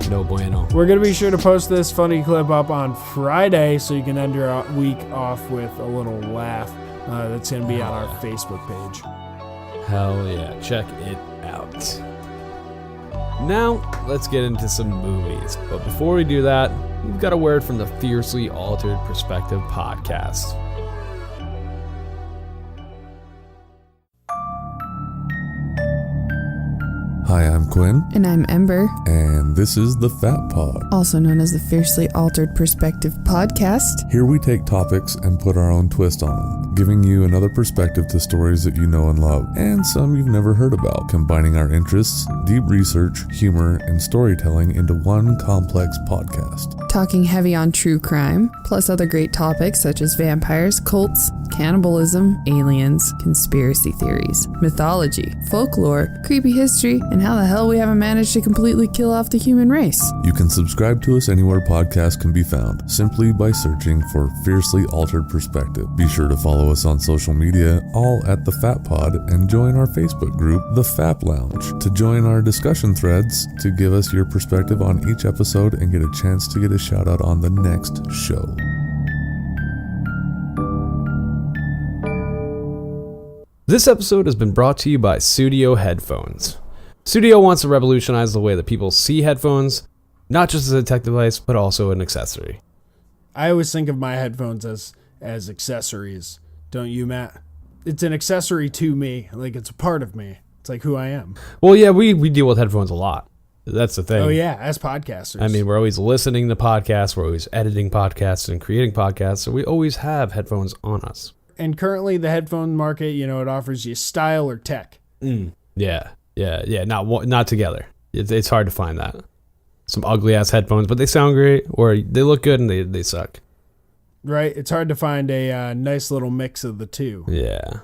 No bueno. We're going to be sure to post this funny clip up on Friday so you can end your week off with a little laugh. That's going to be on our Facebook page. Hell yeah. Check it out. Now, let's get into some movies. But before we do that, we've got a word from the Fiercely Altered Perspective podcast. Hi, I'm Quinn. And I'm Ember. And this is the Fat Pod. Also known as the Fiercely Altered Perspective podcast. Here we take topics and put our own twist on them, giving you another perspective to stories that you know and love, and some you've never heard about, combining our interests, deep research, humor, and storytelling into one complex podcast. Talking heavy on true crime, plus other great topics such as vampires, cults, cannibalism, aliens, conspiracy theories, mythology, folklore, creepy history, and how the hell we haven't managed to completely kill off the human race. You can subscribe to us anywhere podcasts can be found, simply by searching for Fiercely Altered Perspective. Be sure to follow us on social media, all at The Fat Pod, and join our Facebook group, The Fap Lounge, to join our discussion threads to give us your perspective on each episode and get a chance to get a shout out on the next show. This episode has been brought to you by Studio Headphones. Studio wants to revolutionize the way that people see headphones, not just as a tech device, but also an accessory. I always think of my headphones as accessories. Don't you, Matt? It's an accessory to me. Like, it's a part of me. It's like who I am. Well, yeah, we deal with headphones a lot. That's the thing. Oh, yeah, as podcasters. I mean, we're always listening to podcasts. We're always editing podcasts and creating podcasts. So we always have headphones on us. And currently the headphone market, it offers you style or tech. Yeah. Not together. It's hard to find that. Some ugly ass headphones, but they sound great, or they look good and they suck. Right. It's hard to find a nice little mix of the two. Yeah.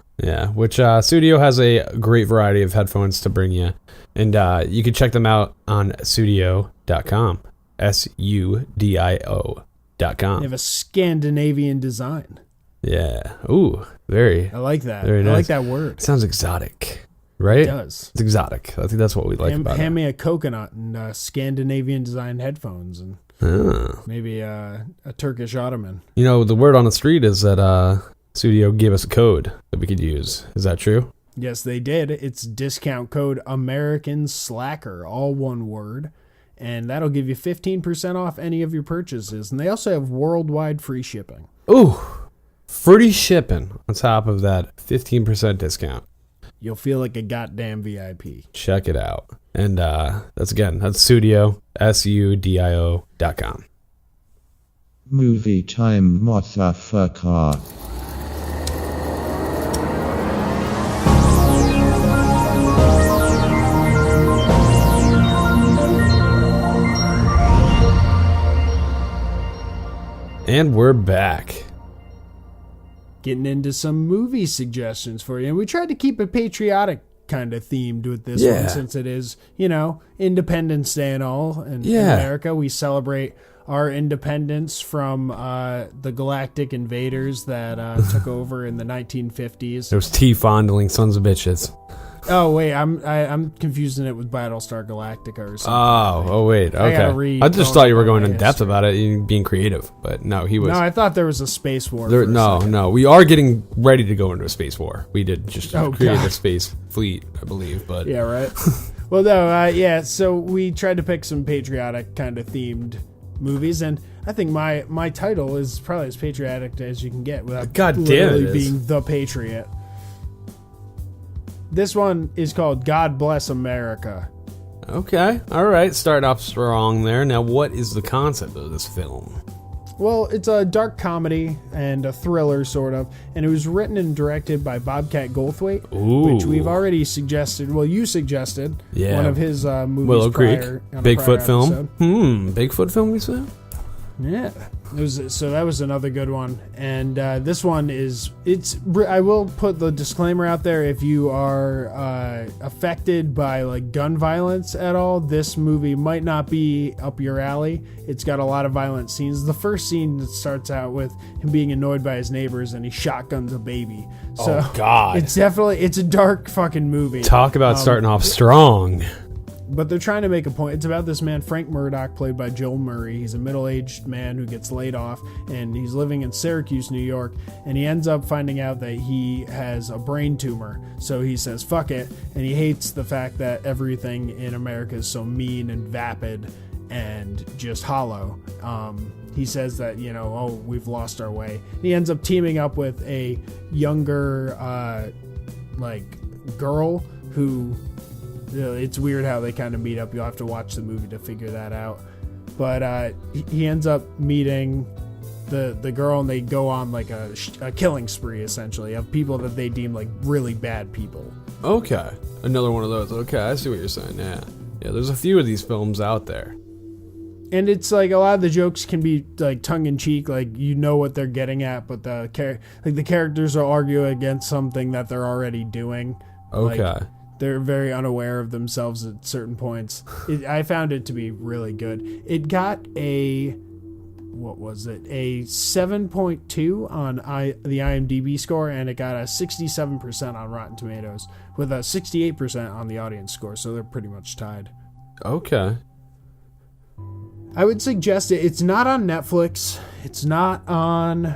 Which Studio has a great variety of headphones to bring you, and you can check them out on studio.com. SUDIO.com. They have a Scandinavian design. Yeah. Ooh, very. I like that. Very nice. I like that word. It sounds exotic, right? It does. It's exotic. I think that's what we like about it. Hand me a coconut and Scandinavian designed headphones and maybe a Turkish Ottoman. The word on the street is that Studio gave us a code that we could use. Is that true? Yes, they did. It's discount code American Slacker, all one word. And that'll give you 15% off any of your purchases. And they also have worldwide free shipping. Ooh. Free shipping on top of that 15% discount. You'll feel like a goddamn VIP. Check it out. And that's Studio, SUDIO.com. Movie time, motherfucker. And we're back. Getting into some movie suggestions for you. And we tried to keep it patriotic kind of themed with this one, since it is, Independence Day and all. And in America, we celebrate our independence from the galactic invaders that took over in the 1950s. Those tea-fondling sons of bitches. Oh wait, I'm confusing it with Battlestar Galactica or something. Oh wait, okay. I just thought you were going in depth about it and being creative, but no, he was. No, I thought there was a space war. No, we are getting ready to go into a space war. We did just create a space fleet, I believe, but yeah, right. Well, no, yeah. So we tried to pick some patriotic kind of themed movies, and I think my title is probably as patriotic as you can get without literally being the Patriot. This one is called God Bless America. Okay, all right, starting off strong there. Now, what is the concept of this film? Well, it's a dark comedy and a thriller, sort of, and it was written and directed by Bobcat Goldthwait, which we've already suggested. Well, you suggested one of his movies. Willow Creek, Bigfoot film. Episode. Bigfoot film, you said? Yeah, so that was another good one, and this one is I will put the disclaimer out there: if you are affected by like gun violence at all, this movie might not be up your alley. It's got a lot of violent scenes. The first scene that starts out with him being annoyed by his neighbors and he shotguns a baby. So oh God, it's a dark fucking movie. Talk about starting off strong. But they're trying to make a point. It's about this man, Frank Murdoch, played by Joel Murray. He's a middle-aged man who gets laid off, and he's living in Syracuse, New York, and he ends up finding out that he has a brain tumor. So he says, fuck it, and he hates the fact that everything in America is so mean and vapid and just hollow. He says that, we've lost our way. He ends up teaming up with a younger, girl who... It's weird how they kind of meet up. You'll have to watch the movie to figure that out. But he ends up meeting the girl, and they go on like a killing spree, essentially, of people that they deem like really bad people. Okay. Another one of those. Okay, I see what you're saying. Yeah, there's a few of these films out there. And it's like a lot of the jokes can be like tongue-in-cheek, like you know what they're getting at, but the characters are arguing against something that they're already doing. Okay. Like, they're very unaware of themselves at certain points. I found it to be really good. It got a 7.2 on the IMDb score, and it got a 67% on Rotten Tomatoes, with a 68% on the audience score, so they're pretty much tied. Okay. I would suggest it. It's not on Netflix. It's not on...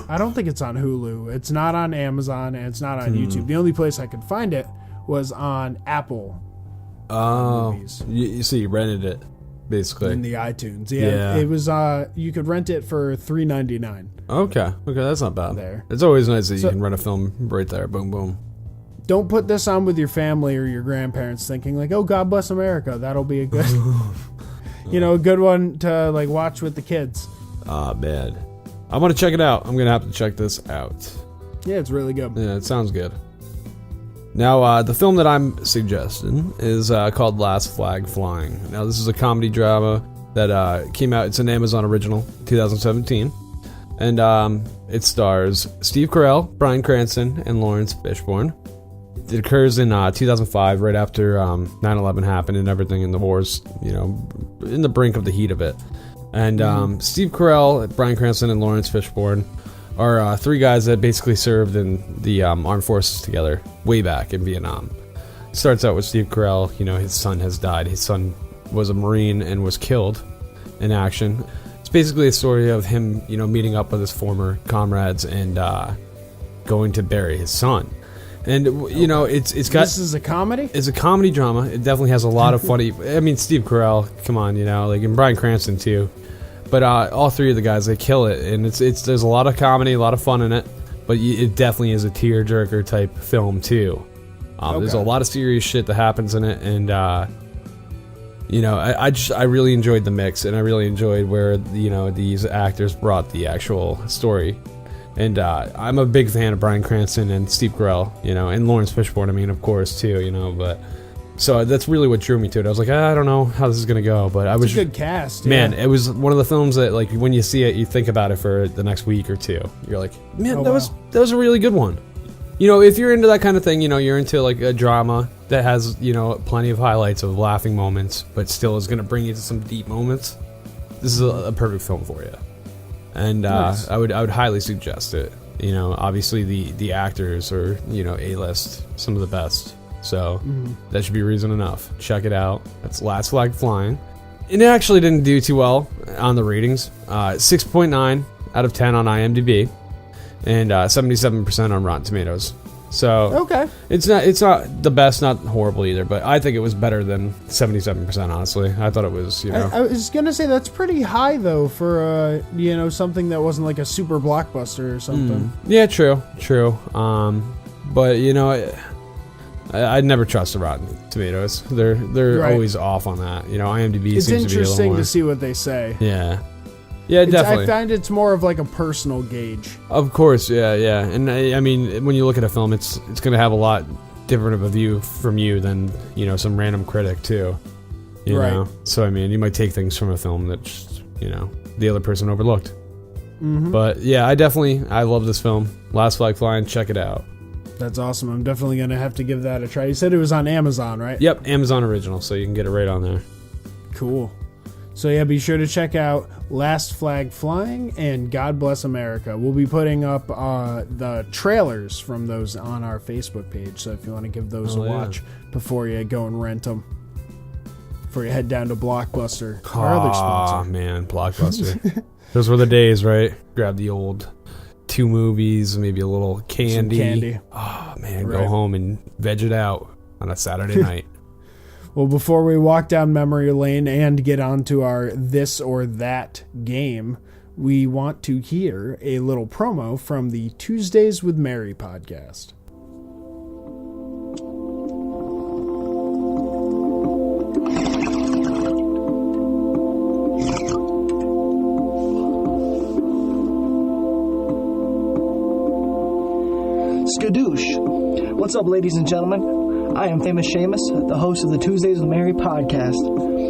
I don't think it's on Hulu. It's not on Amazon, and it's not on YouTube. The only place I could find it was on Apple. Movies. So you rented it, basically. In the iTunes. Yeah. It was, you could rent it for $3.99. Okay, that's not bad. There. It's always nice that you can rent a film right there. Boom, boom. Don't put this on with your family or your grandparents thinking like, oh, God bless America. That'll be a good, a good one to like watch with the kids. Ah, man. I'm going to check it out. I'm going to have to check this out. Yeah, it's really good. Yeah, it sounds good. Now, the film that I'm suggesting is called Last Flag Flying. Now, this is a comedy drama that came out. It's an Amazon original, 2017. And it stars Steve Carell, Bryan Cranston, and Lawrence Fishburne. It occurs in 2005, right after 9/11 happened and everything, and the war's, in the brink of the heat of it. And Steve Carell, Bryan Cranston, and Lawrence Fishburne are three guys that basically served in the armed forces together way back in Vietnam. It starts out with Steve Carell. His son has died. His son was a Marine and was killed in action. It's basically a story of him, meeting up with his former comrades and going to bury his son. And it's got. This is a comedy. It's a comedy drama. It definitely has a lot of funny. I mean, Steve Carell, come on, and Bryan Cranston too. But all three of the guys, they kill it, and there's a lot of comedy, a lot of fun in it. But it definitely is a tearjerker type film too. There's a lot of serious shit that happens in it, and I really enjoyed the mix, and I really enjoyed where these actors brought the actual story. And I'm a big fan of Bryan Cranston and Steve Carell, and Lawrence Fishburne, of course, too, but... So that's really what drew me to it. I was like, I don't know how this is going to go, but it's a good cast. Man, it was one of the films that, like, when you see it, you think about it for the next week or two. You're like, man, that was a really good one. If you're into that kind of thing, you're into, like, a drama that has, plenty of highlights of laughing moments, but still is going to bring you to some deep moments. This is a perfect film for you. And nice. I would highly suggest it. Obviously the actors are, A-list, some of the best. So that should be reason enough. Check it out. That's Last Flag Flying. And it actually didn't do too well on the ratings. 6.9 out of 10 on IMDb, and 77% on Rotten Tomatoes. So Okay. it's not the best, not horrible either, but I think it was better than 77%. Honestly, I thought it was, I was gonna say that's pretty high though for something that wasn't like a super blockbuster or something. Yeah, true. But I'd never trust the Rotten Tomatoes. They're Right. always off on that. IMDb It's seems to be a little interesting more. To see what they say. Yeah, I definitely. find it's more of like a personal gauge. Of course, yeah. And I mean, when you look at a film, it's going to have a lot different of a view from you than, some random critic too. You Right. know? So, I mean, you might take things from a film that just, the other person overlooked. But yeah, I love this film. Last Flag Flying, check it out. That's awesome. I'm definitely going to have to give that a try. You said it was on Amazon, right? Yep, Amazon Original, so you can get it right on there. Cool. So yeah, be sure to check out Last Flag Flying and God Bless America. We'll be putting up the trailers from those on our Facebook page, so if you want to give those a watch before you go and rent them, before you head down to Blockbuster, our other sponsor. Oh man, Blockbuster. Those were the days, right? Grab the old 2 movies, maybe a little candy. Some candy. Oh man, Right. go home and veg it out on a Saturday night. Well, before we walk down memory lane and get onto our this or that game, we want to hear a little promo from the Tuesdays with Mary podcast. Skadoosh. What's up, ladies and gentlemen? I am Famous Seamus, the host of the Tuesdays with Mary podcast.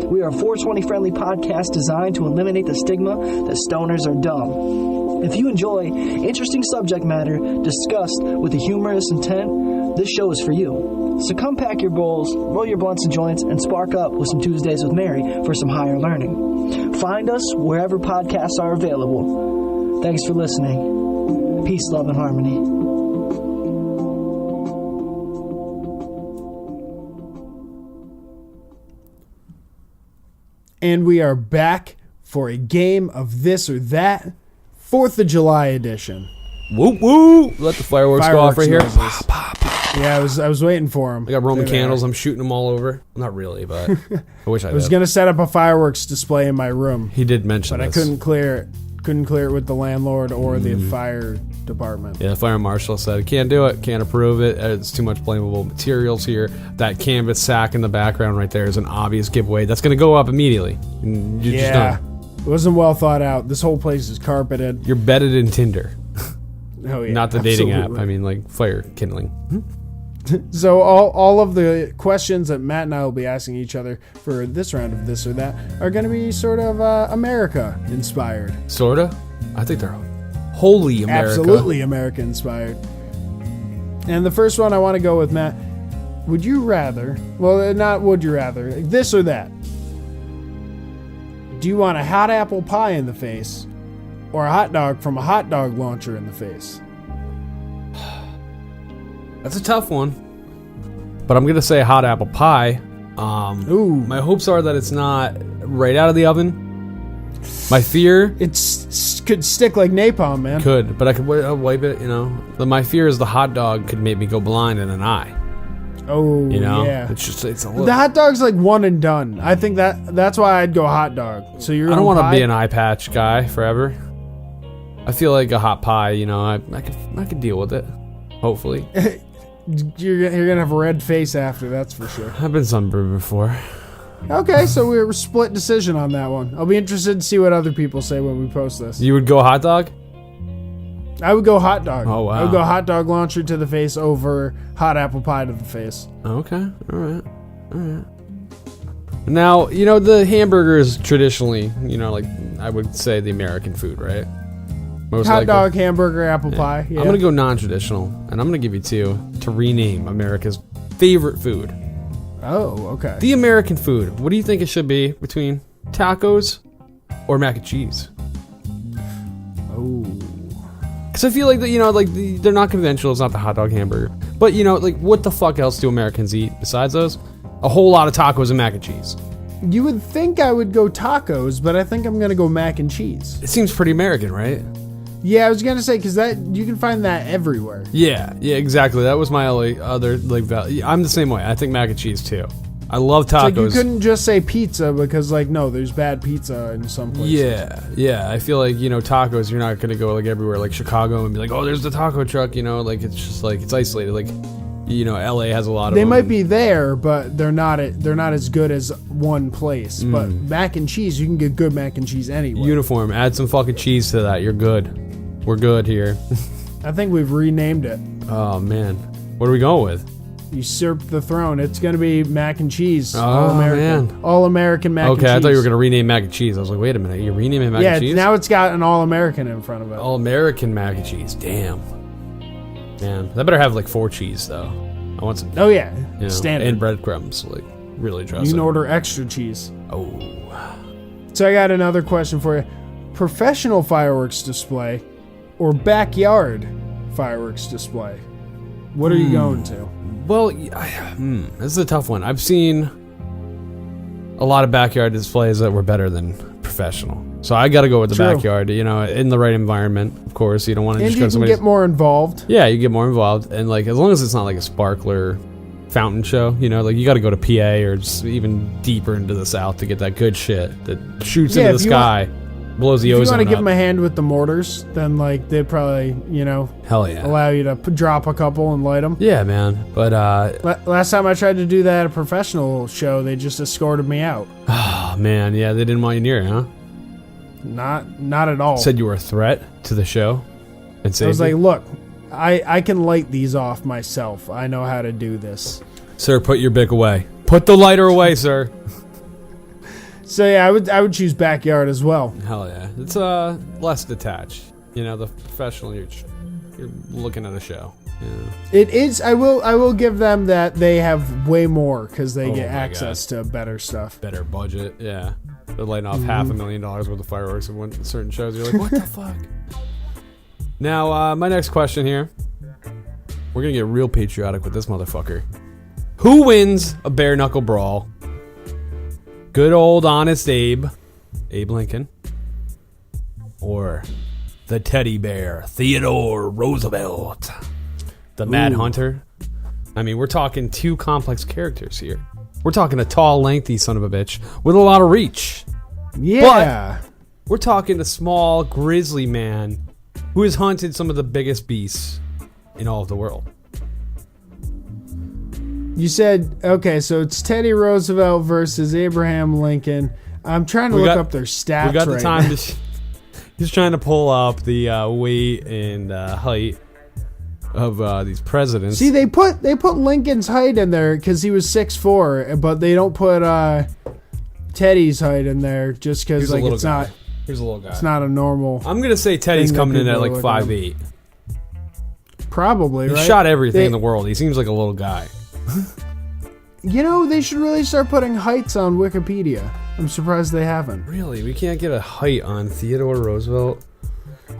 We are a 420-friendly podcast designed to eliminate the stigma that stoners are dumb. If you enjoy interesting subject matter discussed with a humorous intent, this show is for you. So come pack your bowls, roll your blunts and joints, and spark up with some Tuesdays with Mary for some higher learning. Find us wherever podcasts are available. Thanks for listening. Peace, love, and harmony. And we are back for a game of this or that, 4th of July edition. Whoop whoop! Let the fireworks go off right here. Noises. Yeah, I was waiting for them. I got Roman candles. I'm shooting them all over. Not really, but I wish I did. I was gonna set up a fireworks display in my room. He did mention but this. I couldn't clear it. Couldn't clear it with the landlord or the fire department. Yeah, the fire marshal said, can't do it, can't approve it, it's too much flammable materials here. That canvas sack in the background right there is an obvious giveaway. That's going to go up immediately. And you're just done. It wasn't well thought out. This whole place is carpeted. You're bedded in Tinder. Oh, yeah, Not the dating app. absolutely. I mean, like, fire kindling. So all of the questions that Matt and I will be asking each other for this round of this or that are going to be sort of America inspired. Sorta? I think they're wholly America. Absolutely America inspired. And the first one I want to go with, Matt. Would you rather, well, not would you rather, this or that? Do you want a hot apple pie in the face or a hot dog from a hot dog launcher in the face? That's a tough one. But I'm going to say hot apple pie. Ooh. My hopes are that it's not right out of the oven. My fear... could stick like napalm, man. Could, but I could wipe it, My fear is the hot dog could make me go blind in an eye. Oh, yeah. It's a little... The hot dog's like one and done. I think that's why I'd go hot dog. So you're I don't want to be an eye patch guy forever. I feel like a hot pie, I could deal with it. Hopefully. You're gonna have a red face after, that's for sure. I've been sunburned before. Okay, so we're split decision on that one. I'll be interested to see what other people say when we post this. You would go hot dog? I would go hot dog. Oh, wow. I would go hot dog launcher to the face over hot apple pie to the face. Okay, all right. Now, the hamburger is traditionally, like I would say the American food, right? Most hot likely. dog, hamburger, apple pie. Yeah. I'm going to go non-traditional, and I'm going to give you 2 to rename America's favorite food. Oh, okay. The American food. What do you think it should be between tacos or mac and cheese? Oh. Because I feel like, they're not conventional. It's not the hot dog hamburger. But, you know, like, what the fuck else do Americans eat besides those? A whole lot of tacos and mac and cheese. You would think I would go tacos, but I think I'm going to go mac and cheese. It seems pretty American, right? Yeah, I was going to say, because that you can find that everywhere. Yeah, exactly. That was my only other, like, value. I'm the same way. I think mac and cheese, too. I love tacos. It's like you couldn't just say pizza because, like, no, there's bad pizza in some places. Yeah. I feel like, you know, tacos, you're not going to go, like, everywhere, like Chicago, and be like, oh, there's the taco truck, you know? Like, it's just, like, it's isolated. Like, you know, LA has a lot of They them. might be there, but they're not as good as one place. But mac and cheese, you can get good mac and cheese anywhere. Uniform. Add some fucking cheese to that. You're good. We're good here. I think we've renamed it. Oh, man. What are we going with? Usurp the throne. It's going to be mac and cheese. Oh, all American. man. All American mac and cheese. Okay, I thought you were going to rename mac and cheese. I was like, wait a minute. You're renaming mac and cheese? Yeah, now it's got an all American in front of it. All American mac and cheese. Damn. Man, that better have like 4 cheese, though. I want some. Oh, yeah. You know, Standard. and breadcrumbs. Like, really dress You can it. order extra cheese. Oh. So I got another question for you. Professional fireworks display or backyard fireworks display? What are you going to? Well, this is a tough one. I've seen a lot of backyard displays that were better than professional. So I got to go with the backyard, you know, in the right environment, of course. You don't want to just go to somebody's... And you can get more involved. Yeah, you get more involved. And, like, as long as it's not like a sparkler fountain show, you know, like, you got to go to PA or just even deeper into the South to get that good shit that shoots into the sky. Blows the ozone up. If you want to give them a hand with the mortars, then, like, they'd probably, you know, hell yeah, allow you to drop a couple and light them. Yeah, man. But last time I tried to do that at a professional show, they just escorted me out. Oh man, yeah, they didn't want you near, huh? Not at all. Said you were a threat to the show. And I was like, look, I can light these off myself. I know how to do this. Sir, put your bic away. Put the lighter away, sir. So yeah, I would choose backyard as well. Hell yeah, it's less detached. You know, the professional, you're looking at a show. Yeah. It is. I will give them that they have way more because they get access to better stuff, better budget. Yeah, they're lighting off $500,000 worth of fireworks at certain shows. You're like, what the fuck? Now, my next question here. We're gonna get real patriotic with this motherfucker. Who wins a bare knuckle brawl? Good old honest Abe Lincoln, or the teddy bear Theodore Roosevelt, the Mad Hunter? I mean, we're talking 2 complex characters here. We're talking a tall, lengthy son of a bitch with a lot of reach. Yeah. But we're talking a small, grizzly man who has hunted some of the biggest beasts in all of the world. You said, okay, so it's Teddy Roosevelt versus Abraham Lincoln. I'm trying to look up their stats. We got the time to... He's trying to pull up the weight and height of these presidents. See, they put Lincoln's height in there because he was 6'4", but they don't put Teddy's height in there just because like it's guy. not. Here's a little guy. It's not a normal. I'm gonna say Teddy's coming in at like 5'8". Probably, right? He shot everything in the world. He seems like a little guy. You know, they should really start putting heights on Wikipedia. I'm surprised they haven't. Really? We can't get a height on Theodore Roosevelt?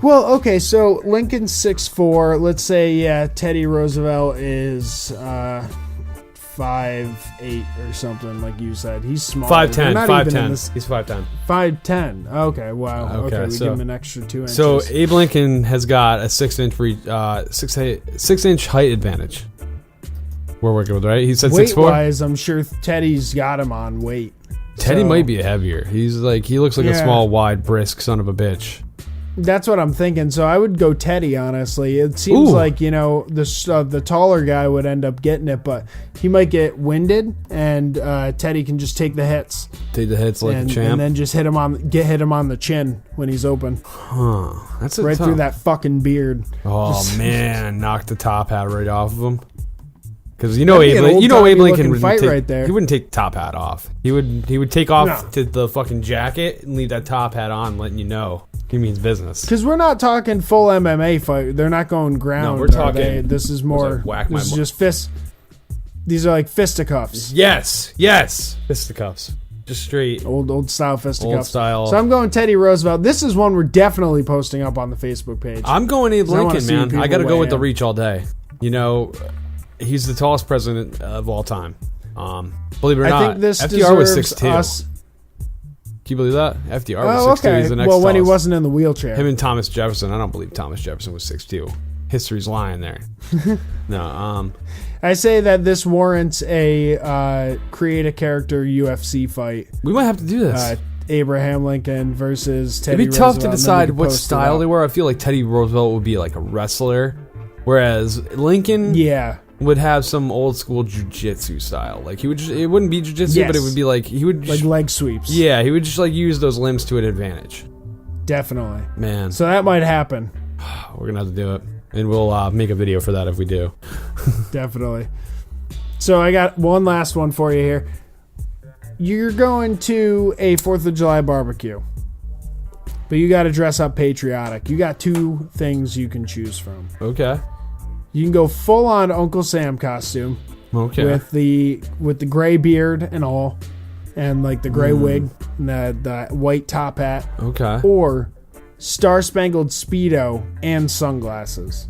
Well, okay, so Lincoln's 6'4". Let's say, yeah, Teddy Roosevelt is 5'8" or something, like you said. He's small. 5'10". 5'10". He's 5'10". 5'10". Okay, wow. Okay, we so, give him an extra 2 inches. So Abe Lincoln has got a 6-inch height advantage. We're working with, right? He said 6'4". Weight-wise, I'm sure Teddy's got him on weight. Teddy might be heavier. He's like, he looks like a small, wide, brisk son of a bitch. That's what I'm thinking. So I would go Teddy, honestly. It seems like, you know, the taller guy would end up getting it, but he might get winded, and Teddy can just take the hits. Take the hits like a champ. And then just hit him on the chin when he's open. Huh. That's right through that fucking beard. Oh, man. Knock the top hat right off of him. Because Abe Lincoln would fight right there. He wouldn't take the top hat off. He would take off to the fucking jacket and leave that top hat on, letting you know he means business. Because we're not talking full MMA fight. They're not going ground. No, we're talking. This is more. This is just fists. These are like fisticuffs. Yes, fisticuffs. Just straight old style fisticuffs. Old style. So I'm going Teddy Roosevelt. This is one we're definitely posting up on the Facebook page. I'm going Abe Lincoln, man. I got to go with the reach all day. You know. He's the tallest president of all time. Believe it or I not, think this FDR was deserves 6'2". us. Can you believe that? FDR Oh, was 6'2". okay. He's the next Well, when he tallest. wasn't in the wheelchair. Him and Thomas Jefferson. I don't believe Thomas Jefferson was 6'2". History's lying there. No. I say that this warrants a create a character UFC fight. We might have to do this. Abraham Lincoln versus Teddy It'd be tough Roosevelt, to and then we decide could what post it style up. they were. I feel like Teddy Roosevelt would be like a wrestler, whereas Lincoln would have some old school jiu-jitsu style. Like he would it wouldn't be jiu-jitsu, but it would be like he would like leg sweeps. Yeah, he would just like use those limbs to an advantage. Definitely. Man. So that might happen. We're gonna have to do it. And we'll make a video for that if we do. Definitely. So I got one last one for you here. You're going to a 4th of July barbecue, but you got to dress up patriotic. You got 2 things you can choose from. Okay. You can go full on Uncle Sam costume. Okay. With the gray beard and all, and like the gray wig and the white top hat. Okay. Or Star Spangled Speedo and sunglasses.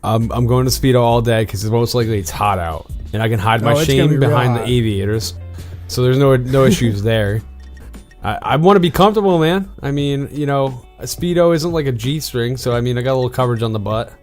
I'm going to Speedo all day because most likely it's hot out, and I can hide my it's gonna shame be real behind the hot. aviators. So there's no issues there. I want to be comfortable, man. I mean, you know, a Speedo isn't like a G-string, so I mean, I got a little coverage on the butt.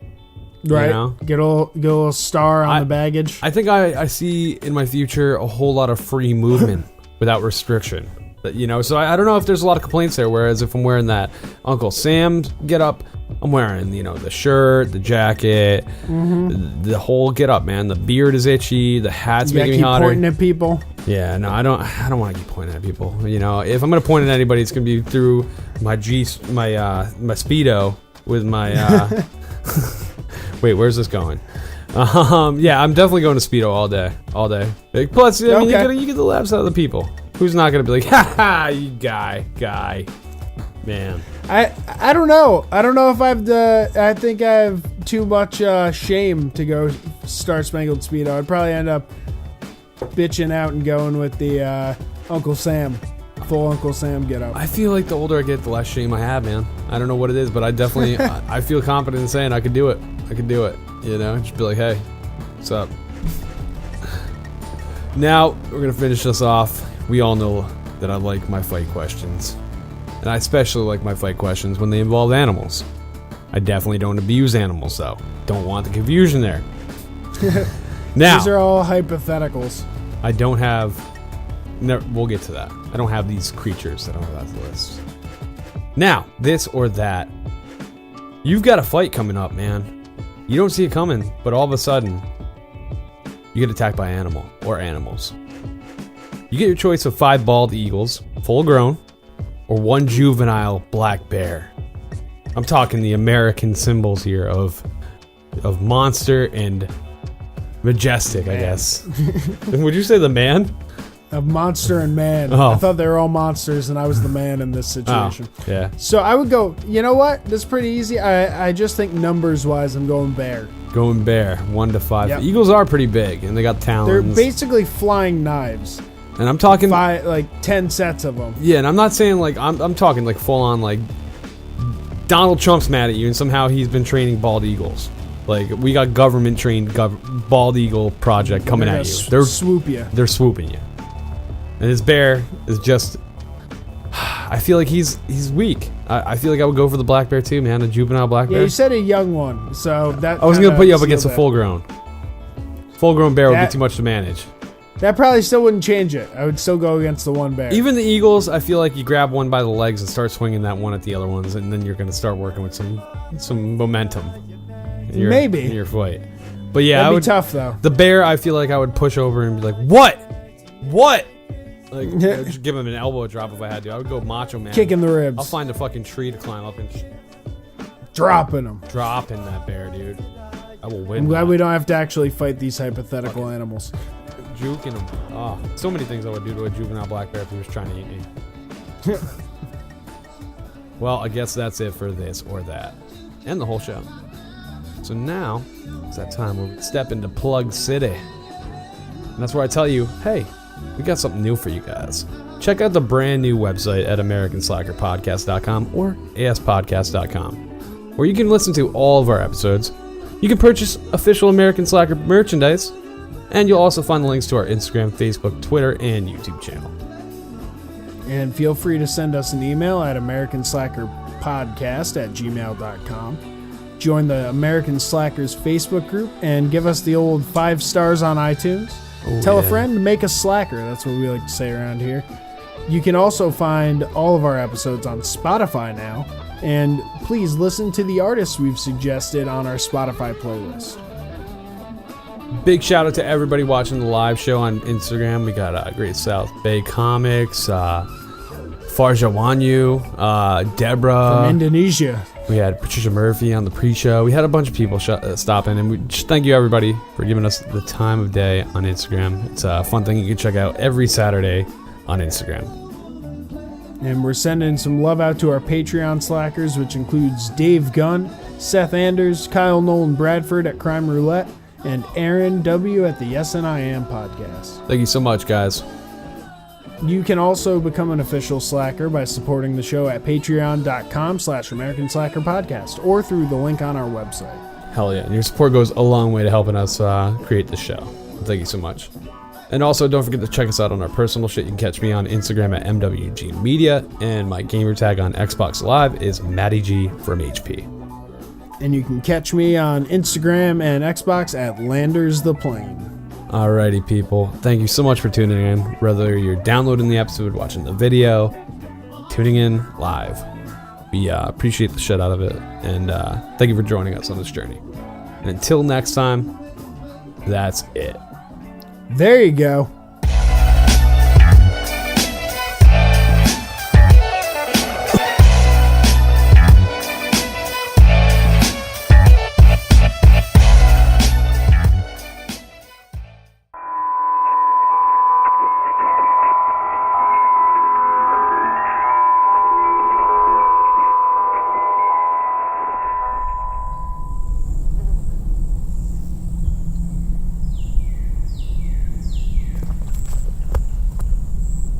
Right. You know? Get a little star on the baggage. I think I see in my future a whole lot of free movement without restriction. You know, so I don't know if there's a lot of complaints there, whereas if I'm wearing that Uncle Sam get up, I'm wearing, you know, the shirt, the jacket, the whole get up, man. The beard is itchy, the hat's You gotta making me keep hotter. pointing at people. Yeah, no, I don't want to keep pointing at people. You know, if I'm gonna point at anybody, it's gonna be through my my Speedo with my. Wait, where's this going? Yeah, I'm definitely going to Speedo all day. Like, plus, I mean, you get the laughs out of the people. Who's not gonna be like, ha ha, you guy, man. I don't know. I don't know if I think I have too much shame to go Star Spangled Speedo. I'd probably end up bitching out and going with the Uncle Sam, full Uncle Sam get up. I feel like the older I get, the less shame I have, man. I don't know what it is, but I definitely I feel confident in saying I could do it. You know, just be like, hey, what's up? Now we're gonna finish this off. We all know that I like my fight questions, and I especially like my fight questions when they involve animals. I definitely don't abuse animals, though. Don't want the confusion there. Now, these are all hypotheticals. I don't have. We'll get to that. I don't have these creatures that I don't have on the list. Now, this or that. You've got a fight coming up, man. You don't see it coming, but all of a sudden, you get attacked by an animal or animals. You get your choice of 5 bald eagles, full grown, or 1 juvenile black bear. I'm talking the American symbols here of monster and majestic, I guess. Would you say the man? Of monster and man. Oh. I thought they were all monsters and I was the man in this situation. Oh, yeah. So I would go, you know what? This is pretty easy. I just think numbers wise, I'm going bear. Going bear, 1 to 5. Yep. Eagles are pretty big, and they got talons. They're basically flying knives. And I'm talking 10 sets of them. Yeah, and I'm not saying like I'm talking like full on like Donald Trump's mad at you, and somehow he's been training bald eagles. Like we got government trained bald eagle project coming at you. They're swoop you. They're swooping you. And this bear is just. I feel like he's weak. I feel like I would go for the black bear too, man. A juvenile black bear. Yeah, you said a young one, so that. I was gonna put you up against a full grown bear would be too much to manage. That probably still wouldn't change it. I would still go against the one bear. Even the eagles, I feel like you grab one by the legs and start swinging that one at the other ones, and then you're going to start working with some momentum. In your fight. But yeah, that'd be tough though. The bear, I feel like I would push over and be like, "What? Like, I'd just give him an elbow drop if I had to. I would go macho man, kicking the ribs. I'll find a fucking tree to climb up and dropping him. Dropping that bear, dude. I will win. I'm glad we don't have to actually fight these hypothetical animals. Juking him. Oh, so many things I would do to a juvenile black bear if he was trying to eat me. Well, I guess that's it for this or that. And the whole show. So now, it's that time where we step into Plug City. And that's where I tell you, hey, we got something new for you guys. Check out the brand new website at AmericanSlackerPodcast.com or ASPodcast.com, where you can listen to all of our episodes. You can purchase official American Slacker merchandise, And you'll also find the links to our Instagram, Facebook, Twitter, and YouTube channel. And feel free to send us an email at americanslackerpodcast@gmail.com. Join the American Slackers Facebook group and give us the old 5 stars on iTunes. Tell a friend, make a slacker. That's what we like to say around here. You can also find all of our episodes on Spotify now. And please listen to the artists we've suggested on our Spotify playlist. Big shout out to everybody watching the live show on Instagram. We got Great South Bay Comics, Farja Wanyu, Deborah. From Indonesia. We had Patricia Murphy on the pre-show. We had a bunch of people stop in, and we just thank you everybody for giving us the time of day on Instagram. It's a fun thing you can check out every Saturday on Instagram. And we're sending some love out to our Patreon slackers, which includes Dave Gunn, Seth Anders, Kyle Nolan Bradford at Crime Roulette, and Aaron W. at the Yes and I Am podcast. Thank you so much, guys. You can also become an official slacker by supporting the show at patreon.com/American Slacker Podcast or through the link on our website. Hell yeah. And your support goes a long way to helping us create the show. Thank you so much. And also, don't forget to check us out on our personal shit. You can catch me on Instagram at MWG Media, and my gamer tag on Xbox Live is MattyG from HP. And you can catch me on Instagram and Xbox at Landers the Plane. Alrighty, people. Thank you so much for tuning in. Whether you're downloading the episode, watching the video, tuning in live, we appreciate the shit out of it. And thank you for joining us on this journey. And until next time, that's it. There you go.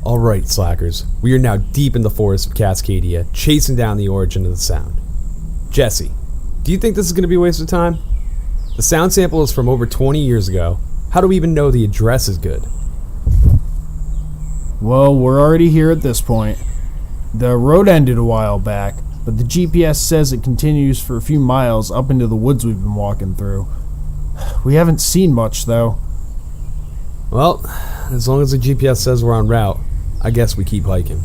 Alright, slackers, we are now deep in the forest of Cascadia, chasing down the origin of the sound. Jesse, do you think this is going to be a waste of time? The sound sample is from over 20 years ago. How do we even know the address is good? Well, we're already here at this point. The road ended a while back, but the GPS says it continues for a few miles up into the woods we've been walking through. We haven't seen much, though. Well, as long as the GPS says we're en route, I guess we keep hiking.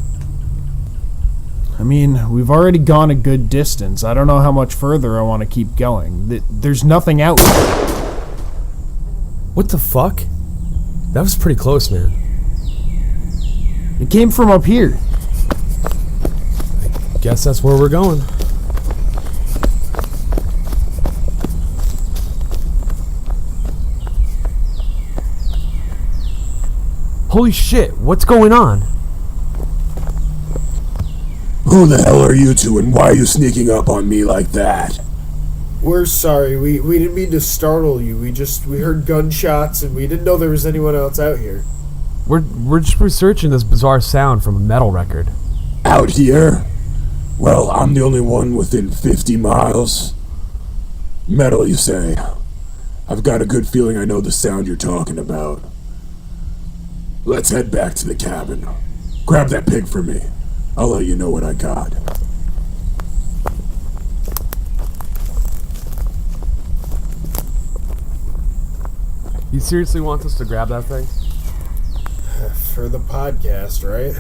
I mean, we've already gone a good distance. I don't know how much further I want to keep going. There's nothing out there. What the fuck? That was pretty close, man. It came from up here. I guess that's where we're going. Holy shit, what's going on? Who the hell are you two, and why are you sneaking up on me like that? We're sorry. We didn't mean to startle you. We heard gunshots and we didn't know there was anyone else out here. We're just researching this bizarre sound from a metal record. Out here? Well, I'm the only one within 50 miles. Metal, you say? I've got a good feeling I know the sound you're talking about. Let's head back to the cabin. Grab that pig for me. I'll let you know what I got. You seriously want us to grab that thing? For the podcast, right?